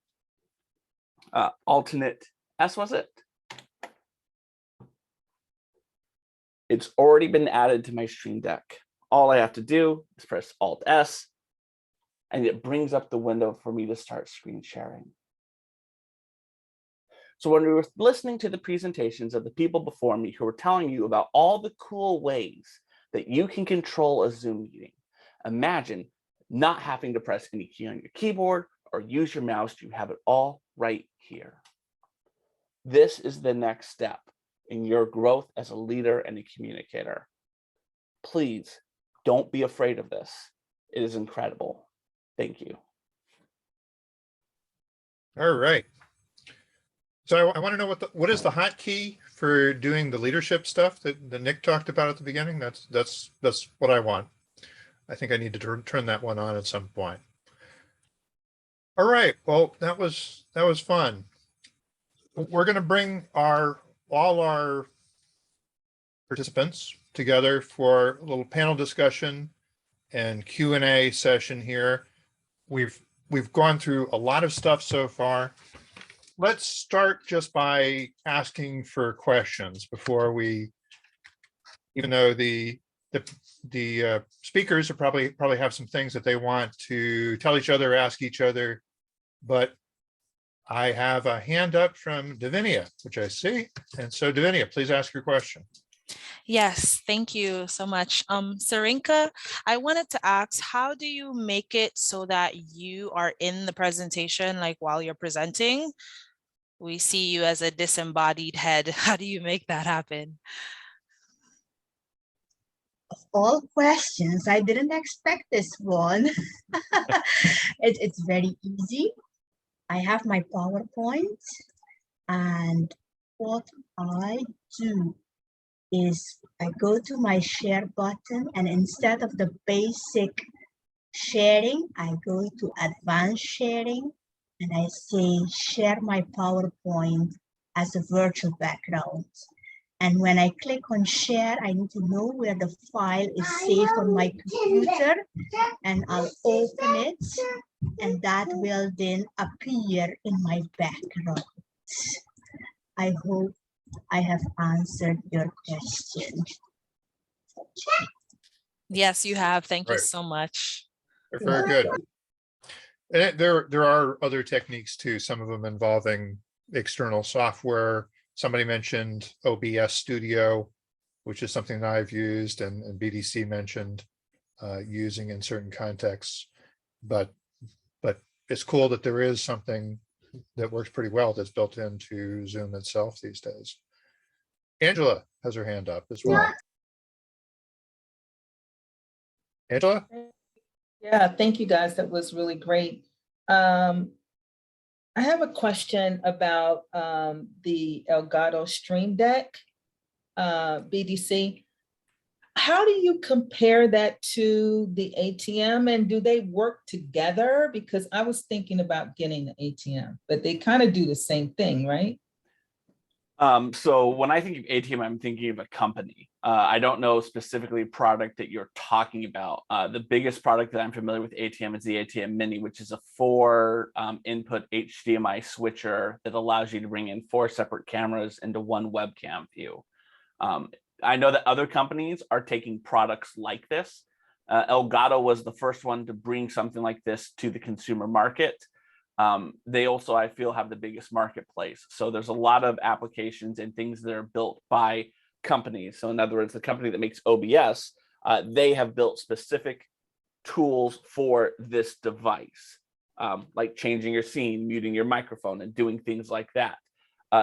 alternate S, was it? It's already been added to my Stream Deck. All I have to do is press Alt S, and it brings up the window for me to start screen sharing. So when we were listening to the presentations of the people before me who were telling you about all the cool ways that you can control a Zoom meeting, imagine not having to press any key on your keyboard or use your mouse. You have it all right here. This is the next step in your growth as a leader and a communicator. Please don't be afraid of this. It is incredible. Thank you. All right. So I want to know what is the hotkey for doing the leadership stuff that Nick talked about at the beginning? That's what I want. I think I need to turn that one on at some point. All right. Well, that was fun. We're going to bring all our participants together for a little panel discussion and Q&A session here. We've gone through a lot of stuff so far. Let's start just by asking for questions before we, even though the speakers are probably have some things that they want to tell each other, ask each other, but I have a hand up from Davinia, which I see. And so Davinia, please ask your question. Yes, thank you so much. Sarinca, I wanted to ask, how do you make it so that you are in the presentation, like while you're presenting? We see you as a disembodied head. How do you make that happen? Of all questions, I didn't expect this one. It's very easy. I have my PowerPoint, and what I do is I go to my share button, and instead of the basic sharing, I go to advanced sharing, and I say share my PowerPoint as a virtual background. And when I click on share, I need to know where the file is saved on my computer, and I'll open it, and that will then appear in my background. I hope I have answered your question. Yes, you have. Thank you Right. so much. Very good. And there are other techniques too, some of them involving external software. Somebody mentioned OBS Studio, which is something that I've used, and BDC mentioned using in certain contexts. But it's cool that there is something that works pretty well that's built into Zoom itself these days. Angela has her hand up as well. Angela? Yeah, thank you guys. That was really great. I have a question about the Elgato Stream Deck, BDC. how do you compare that to the ATM, and do they work together? Because I was thinking about getting the ATM, but they kind of do the same thing, right? So when I think of ATM, I'm thinking of a company. I don't know specifically a product that you're talking about. The biggest product that I'm familiar with ATM is the ATM Mini, which is a 4 input HDMI switcher that allows you to bring in 4 separate cameras into one webcam view. I know that other companies are taking products like this. Elgato was the first one to bring something like this to the consumer market. They also, I feel, have the biggest marketplace. So there's a lot of applications and things that are built by companies. So in other words, the company that makes OBS, they have built specific tools for this device, like changing your scene, muting your microphone, and doing things like that.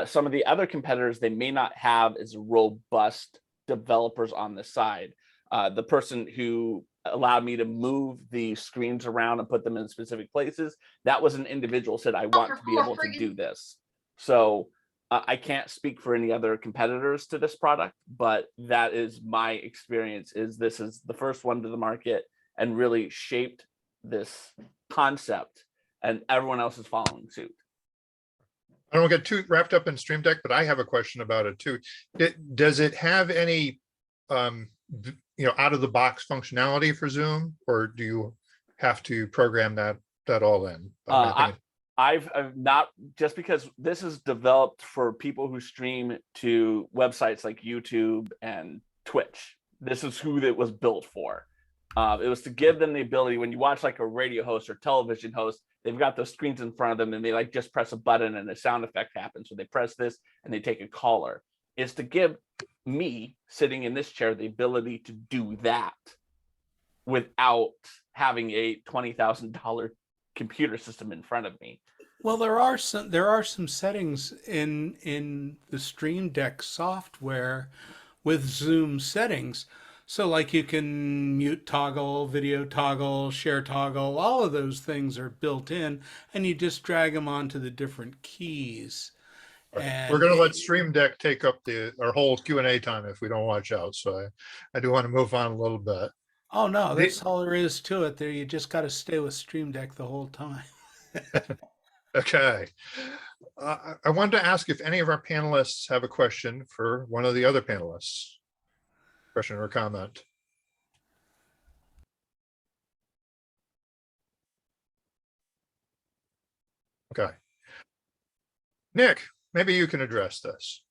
Some of the other competitors, they may not have as robust developers on the side. The person who allowed me to move the screens around and put them in specific places, that was an individual said, I want to be able to do this. So I can't speak for any other competitors to this product, but that is my experience. Is this is the first one to the market and really shaped this concept, and everyone else is following suit. I don't get too wrapped up in Stream Deck, but I have a question about it too. Does it have any out of the box functionality for Zoom, or do you have to program that all in? I've not, just because this is developed for people who stream to websites like YouTube and Twitch. This is who it was built for. It was to give them the ability, when you watch like a radio host or television host, they've got those screens in front of them and they like just press a button and a sound effect happens. So they press this and they take a caller. It's to give me sitting in this chair the ability to do that without having a $20,000 computer system in front of me. Well, there are some settings in the Stream Deck software with Zoom settings. So like you can mute toggle, video toggle, share toggle, all of those things are built in, and you just drag them onto the different keys. And we're going to let Stream Deck take up our whole Q&A time if we don't watch out. So I do want to move on a little bit. Oh no, that's all there is to it. There, you just got to stay with Stream Deck the whole time. Okay. I wanted to ask if any of our panelists have a question for one of the other panelists. Question or comment? Okay. Nick, maybe you can address this.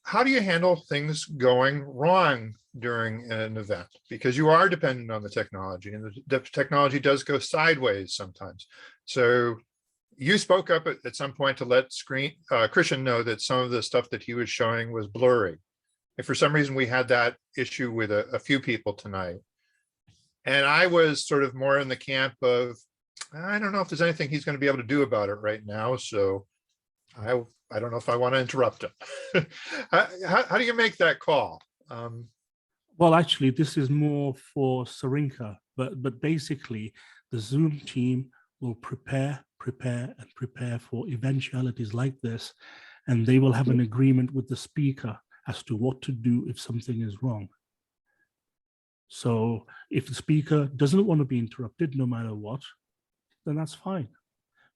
How do you handle things going wrong during an event? Because you are dependent on the technology, and the technology does go sideways sometimes. So you spoke up at some point to let Krishn know that some of the stuff that he was showing was blurry. If for some reason we had that issue with a few people tonight, and I was sort of more in the camp of, I don't know if there's anything he's going to be able to do about it right now. So I don't know if I want to interrupt him. How do you make that call? Well, actually, this is more for Sarinca, but basically the Zoom team will prepare for eventualities like this, and they will have an agreement with the speaker as to what to do if something is wrong. So if the speaker doesn't want to be interrupted no matter what, then that's fine.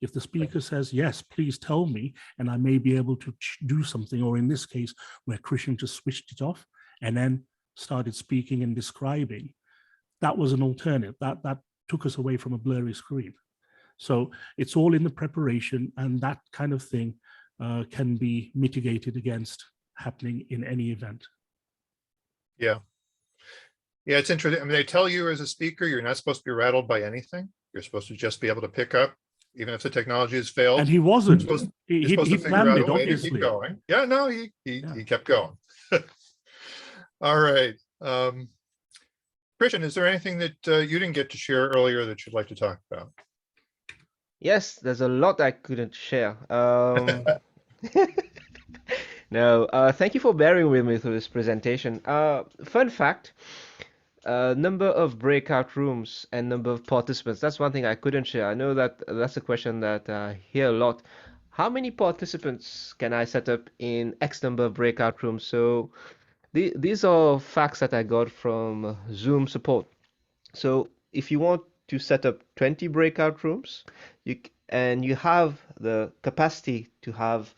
If the speaker says, yes, please tell me, and I may be able to do something, or in this case, where Krishn just switched it off and then started speaking and describing, that was an alternative. That took us away from a blurry screen. So it's all in the preparation, and that kind of thing can be mitigated against happening in any event. Yeah. Yeah, it's interesting. I mean, they tell you as a speaker, you're not supposed to be rattled by anything. You're supposed to just be able to pick up, even if the technology has failed. And he wasn't. You're supposed to figure out a way to keep going. Yeah, no, he kept going. All right. Krishn, is there anything that you didn't get to share earlier that you'd like to talk about? Yes, there's a lot I couldn't share. No, thank you for bearing with me through this presentation. Fun fact, number of breakout rooms and number of participants. That's one thing I couldn't share. I know that that's a question that I hear a lot. How many participants can I set up in X number of breakout rooms? So These are facts that I got from Zoom support. So if you want to set up 20 breakout rooms, and you have the capacity to have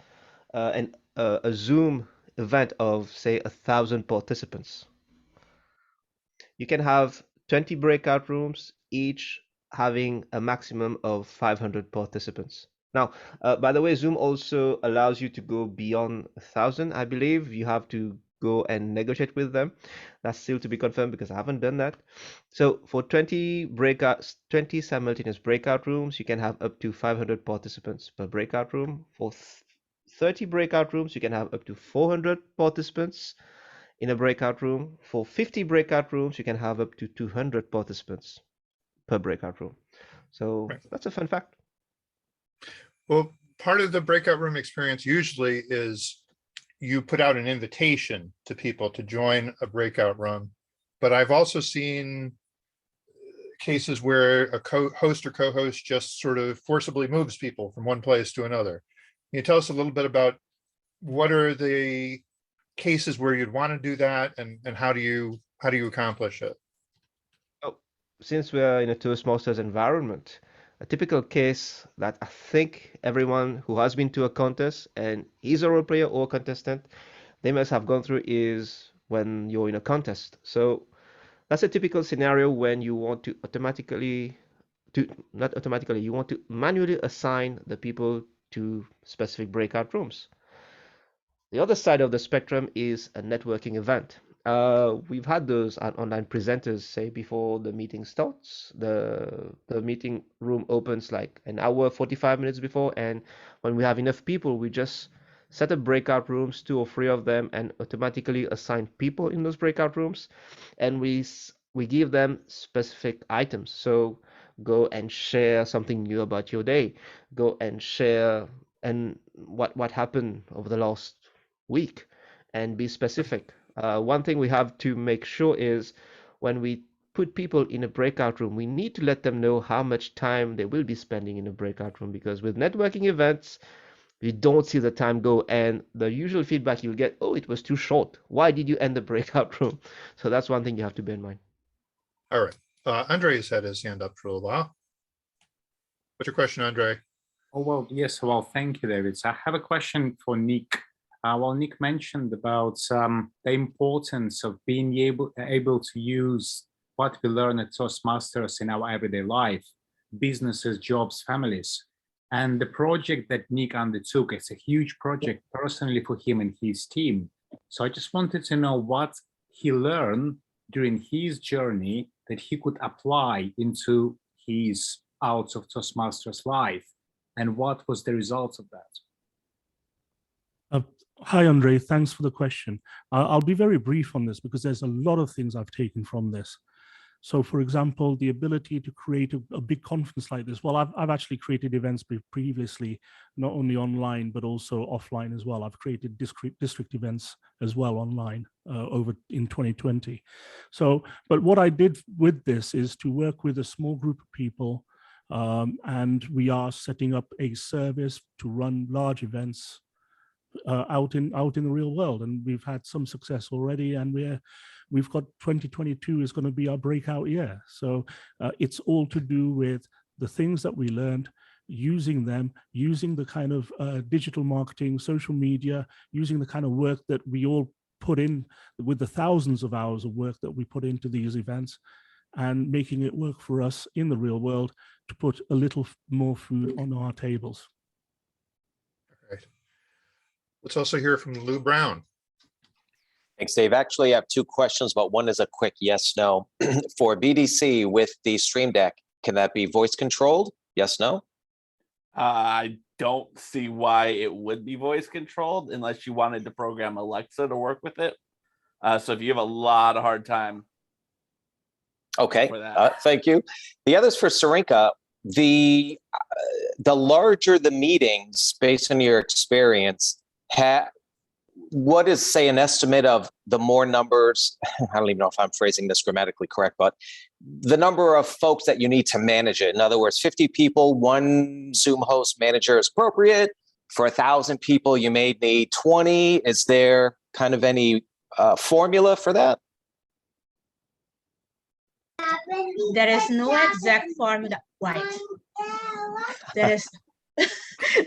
a Zoom event of say 1,000 participants, you can have 20 breakout rooms, each having a maximum of 500 participants. Now, by the way, Zoom also allows you to go beyond 1,000. I believe you have to go and negotiate with them. That's still to be confirmed because I haven't done that. So for 20 simultaneous breakout rooms, you can have up to 500 participants per breakout room. For 30 breakout rooms, you can have up to 400 participants in a breakout room. For 50 breakout rooms, you can have up to 200 participants per breakout room. So Right. that's a fun fact. Well, part of the breakout room experience usually is you put out an invitation to people to join a breakout room. But I've also seen cases where a host or co-host just sort of forcibly moves people from one place to another. Can you tell us a little bit about what are the cases where you'd want to do that, and how do you accomplish it? Oh, since we're in a Toastmasters environment, a typical case that I think everyone who has been to a contest and is a role player or contestant, they must have gone through is when you're in a contest. So that's a typical scenario when you want to not automatically, you want to manually assign the people to specific breakout rooms. The other side of the spectrum is a networking event. We've had those online presenters say before the meeting starts, the meeting room opens like an hour, 45 minutes before, and when we have enough people, we just set up breakout rooms, 2 or 3 of them, and automatically assign people in those breakout rooms, and we give them specific items. So go and share something new about your day. Go and share and what happened over the last week, and be specific. One thing we have to make sure is when we put people in a breakout room, we need to let them know how much time they will be spending in a breakout room, because with networking events, you don't see the time go, and the usual feedback you'll get, oh, it was too short. Why did you end the breakout room? So that's one thing you have to bear in mind. All right. Andre has had his hand up for a little while. What's your question, Andre? Oh, well, yes. Well, thank you, David. So I have a question for Nick. Well, Nick mentioned about the importance of being able to use what we learn at Toastmasters in our everyday life, businesses, jobs, families. And the project that Nick undertook, it's a huge project personally for him and his team. So I just wanted to know what he learned during his journey that he could apply into his out of Toastmasters life, and what was the result of that? Hi, Andre. Thanks for the question. I'll be very brief on this because there's a lot of things I've taken from this. So, for example, the ability to create a big conference like this. Well, I've actually created events previously, not only online, but also offline as well. I've created district events as well online over in 2020. So, but what I did with this is to work with a small group of people, and we are setting up a service to run large events out in the real world, and we've had some success already, and we've got 2022 is going to be our breakout year. So it's all to do with the things that we learned, using the kind of digital marketing, social media, using the kind of work that we all put in with the thousands of hours of work that we put into these events, and making it work for us in the real world to put a little more food on our tables. Right. Let's also hear from Lou Brown. Thanks, Dave. Actually, I have 2 questions, but one is a quick yes, no. For BDC with the Stream Deck, can that be voice controlled? Yes, no? I don't see why it would be voice controlled unless you wanted to program Alexa to work with it. So if you have a lot of hard time. Okay, thank you. The other is for Sarinca. The larger the meetings, based on your experience, what is, say, an estimate of the more numbers? I don't even know if I'm phrasing this grammatically correct, but the number of folks that you need to manage it. In other words, 50 people, 1 Zoom host manager is appropriate. For 1,000 people, you may need 20. Is there kind of any formula for that? There is no exact formula, right? There is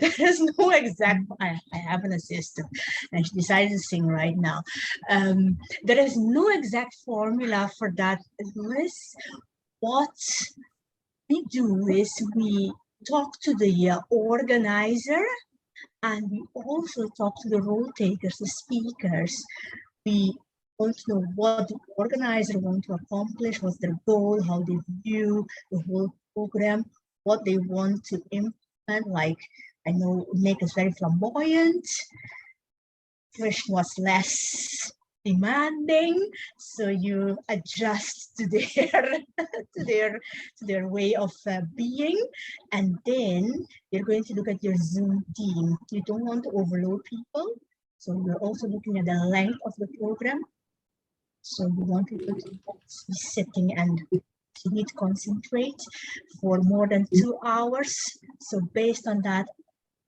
there is no exact. I have an assistant, and she decided to sing right now. There is no exact formula for that. Louis. What we do is we talk to the organizer, and we also talk to the role takers, the speakers. We want to know what the organizer want to accomplish, what's their goal, how they view the whole program, what they want to implement. Like, I know Nick is very flamboyant, Krishn was less demanding, so you adjust to their to their way of being, and then you're going to look at your Zoom team. You don't want to overload people, so you're also looking at the length of the program. So you want people to be sitting and you need to concentrate for more than 2 hours. So based on that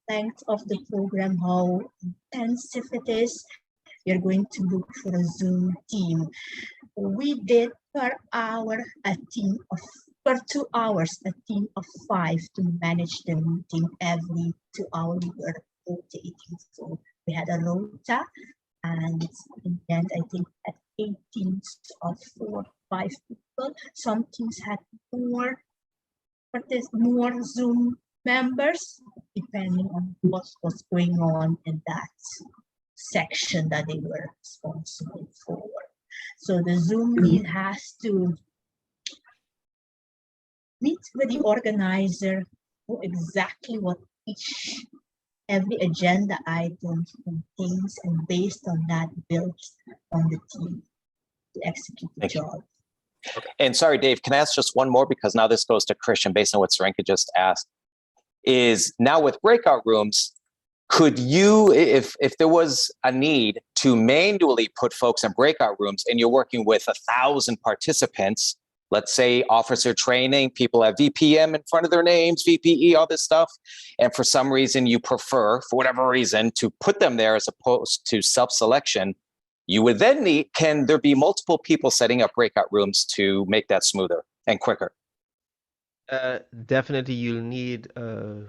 length of the program, how intensive it is, you're going to look for a Zoom team. We did per hour a team of, per 2 hours, a team of 5 to manage the meeting. Every 2 hours we were rotating. So we had a rota, and in the end, I think at 8 teams of 4 or 5 people. Some teams had more, but there's more Zoom members, depending on what was going on in that section that they were responsible for. So the Zoom lead has to meet with the organizer, know exactly what every agenda item contains, and based on that, build on the team to execute the job. And sorry, Dave, can I ask just one more? Because now this goes to Krishn based on what Sarinca just asked. Is now with breakout rooms, could you, if there was a need to manually put folks in breakout rooms and you're working with 1,000 participants, let's say officer training, people have VPM in front of their names, VPE, all this stuff, and for some reason you prefer, for whatever reason, to put them there as opposed to self-selection, you would then need, can there be multiple people setting up breakout rooms to make that smoother and quicker? Definitely you'll need a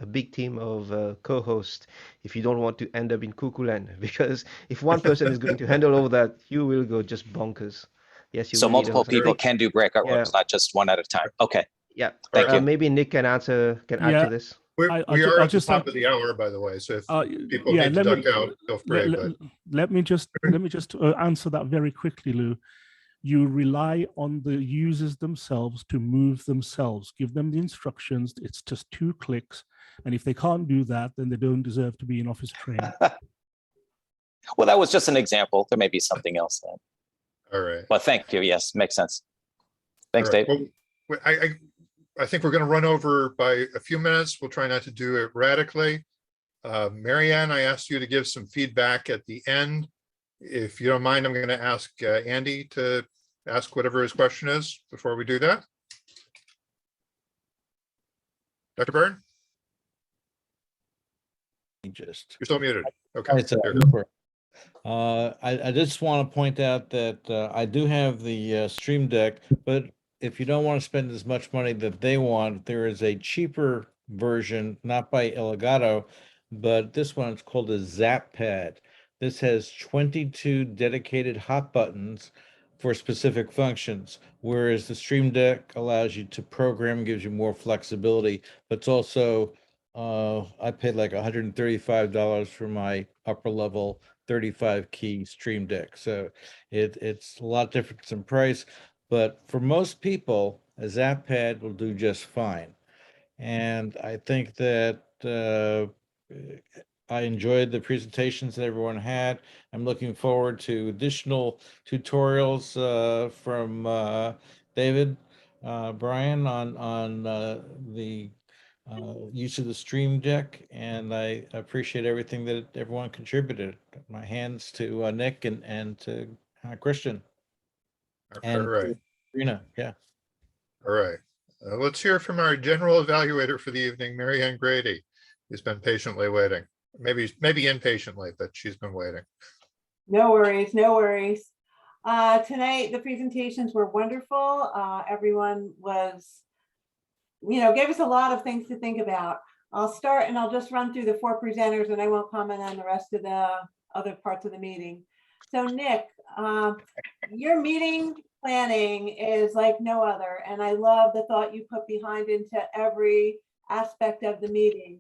big team of co-hosts if you don't want to end up in cuckoo land, because if one person is going to handle all that, you will go just bonkers. Yes, you So will need multiple people can do breakout Yeah. rooms, not just one at a time. Okay, Yeah, thank you. maybe Nick can add to this. We I'll are at the just top of the hour, by the way, so if people yeah, need to let me- duck out, feel free. let me just answer that very quickly, Lou. You rely on the users themselves to move themselves. Give them the instructions. It's just 2 clicks. And if they can't do that, then they don't deserve to be in office training. Well, that was just an example. There may be something else then. All right. But thank you. Yes, makes sense. Thanks, All right. Dave. Well, I think we're going to run over by a few minutes. We'll try not to do it radically. Marianne, I asked you to give some feedback at the end. If you don't mind, I'm going to ask Andy to ask whatever his question is before we do that. Dr. Byrne? You're still muted. Okay. There you go. I just want to point out that I do have the Stream Deck, but if you don't want to spend as much money that they want, there is a cheaper version, not by Elgato, but this one is called a Zap Pad. This has 22 dedicated hot buttons for specific functions, whereas the Stream Deck allows you to program, gives you more flexibility, but it's also, I paid like $135 for my upper level 35 key Stream Deck. So it's a lot different in price, but for most people, a Zap Pad will do just fine. And I think that I enjoyed the presentations that everyone had. I'm looking forward to additional tutorials from David, Brian on the use of the Stream Deck, and I appreciate everything that everyone contributed. My hands to Nick and to Krishn and right. Rena. Yeah. All right. Let's hear from our general evaluator for the evening, Marianne Grady, who's been patiently waiting. Maybe impatiently, but she's been waiting. No worries, no worries. Tonight, the presentations were wonderful. Everyone was, gave us a lot of things to think about. I'll start and I'll just run through the 4 presenters and I won't comment on the rest of the other parts of the meeting. So Nick, your meeting planning is like no other. And I love the thought you put behind into every aspect of the meeting.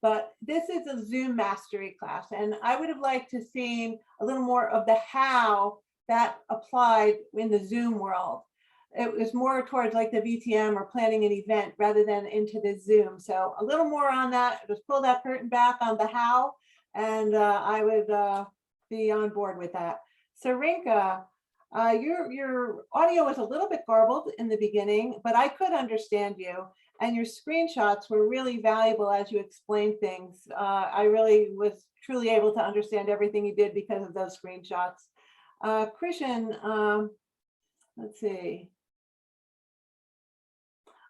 But this is a Zoom mastery class, and I would have liked to seen a little more of the how that applied in the Zoom world. It was more towards like the VTM or planning an event rather than into the Zoom. So a little more on that, just pull that curtain back on the how, and I would be on board with that. Sarinca, your audio was a little bit garbled in the beginning, but I could understand you. And your screenshots were really valuable as you explained things. I really was truly able to understand everything you did because of those screenshots. Krishn, let's see.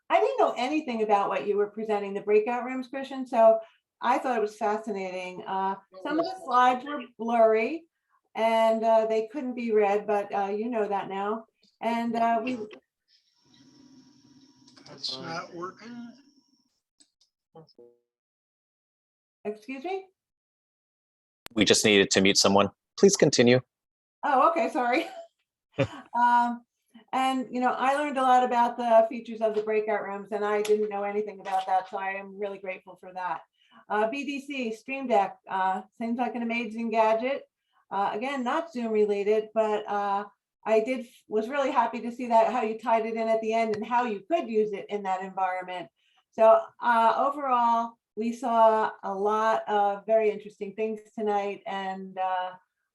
I didn't know anything about what you were presenting, the breakout rooms, Krishn, so I thought it was fascinating. Some of the slides were blurry and they couldn't be read, but you know that now. And That's not working. Excuse me? We just needed to mute someone. Please continue. Oh, okay, sorry. And I learned a lot about the features of the breakout rooms, and I didn't know anything about that, so I am really grateful for that. BDC Stream Deck seems like an amazing gadget. Again, not Zoom related, but I was really happy to see that how you tied it in at the end and how you could use it in that environment. So overall, we saw a lot of very interesting things tonight, and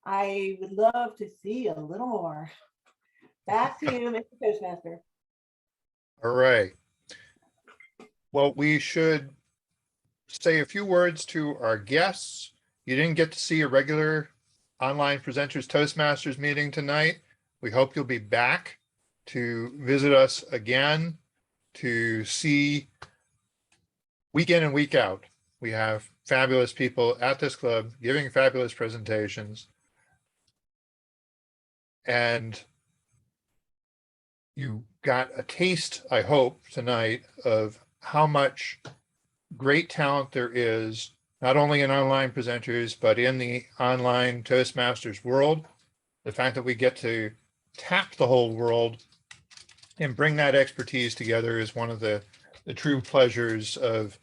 I would love to see a little more. Back to you, Mr. Toastmaster. All right. Well, we should say a few words to our guests. You didn't get to see a regular online presenters Toastmasters meeting tonight. We hope you'll be back to visit us again to see week in and week out. We have fabulous people at this club giving fabulous presentations. And you got a taste, I hope, tonight of how much great talent there is, not only in online presenters, but in the online Toastmasters world. The fact that we get to tap the whole world and bring that expertise together is one of the true pleasures of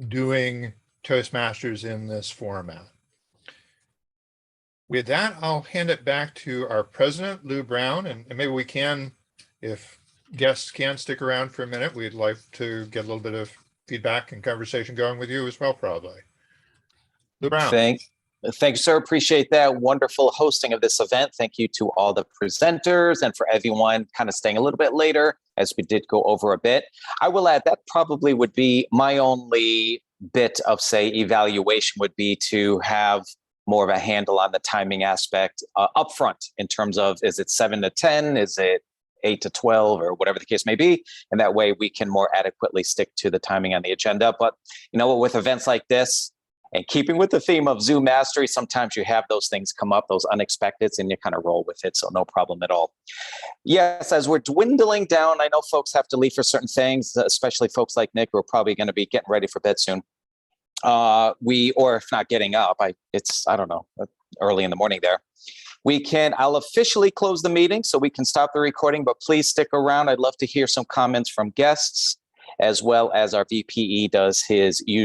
doing Toastmasters in this format. With that, I'll hand it back to our president, Lou Brown, and maybe we can, if guests can stick around for a minute, we'd like to get a little bit of feedback and conversation going with you as well, probably. Lou Brown. Thank you, sir. Appreciate that wonderful hosting of this event. Thank you to all the presenters and for everyone kind of staying a little bit later as we did go over a bit. I will add that probably would be my only bit of, say, evaluation would be to have more of a handle on the timing aspect upfront in terms of, is it 7 to 10? Is it 8 to 12 or whatever the case may be? And that way we can more adequately stick to the timing on the agenda. But you know what, with events like this, and keeping with the theme of Zoom mastery, sometimes you have those things come up, those unexpecteds, and you kind of roll with it. So no problem at all. Yes, as we're dwindling down, I know folks have to leave for certain things, especially folks like Nick, who are probably going to be getting ready for bed soon. Or if not getting up, I don't know, early in the morning there. I'll officially close the meeting so we can stop the recording, but please stick around. I'd love to hear some comments from guests, as well as our VPE does his usual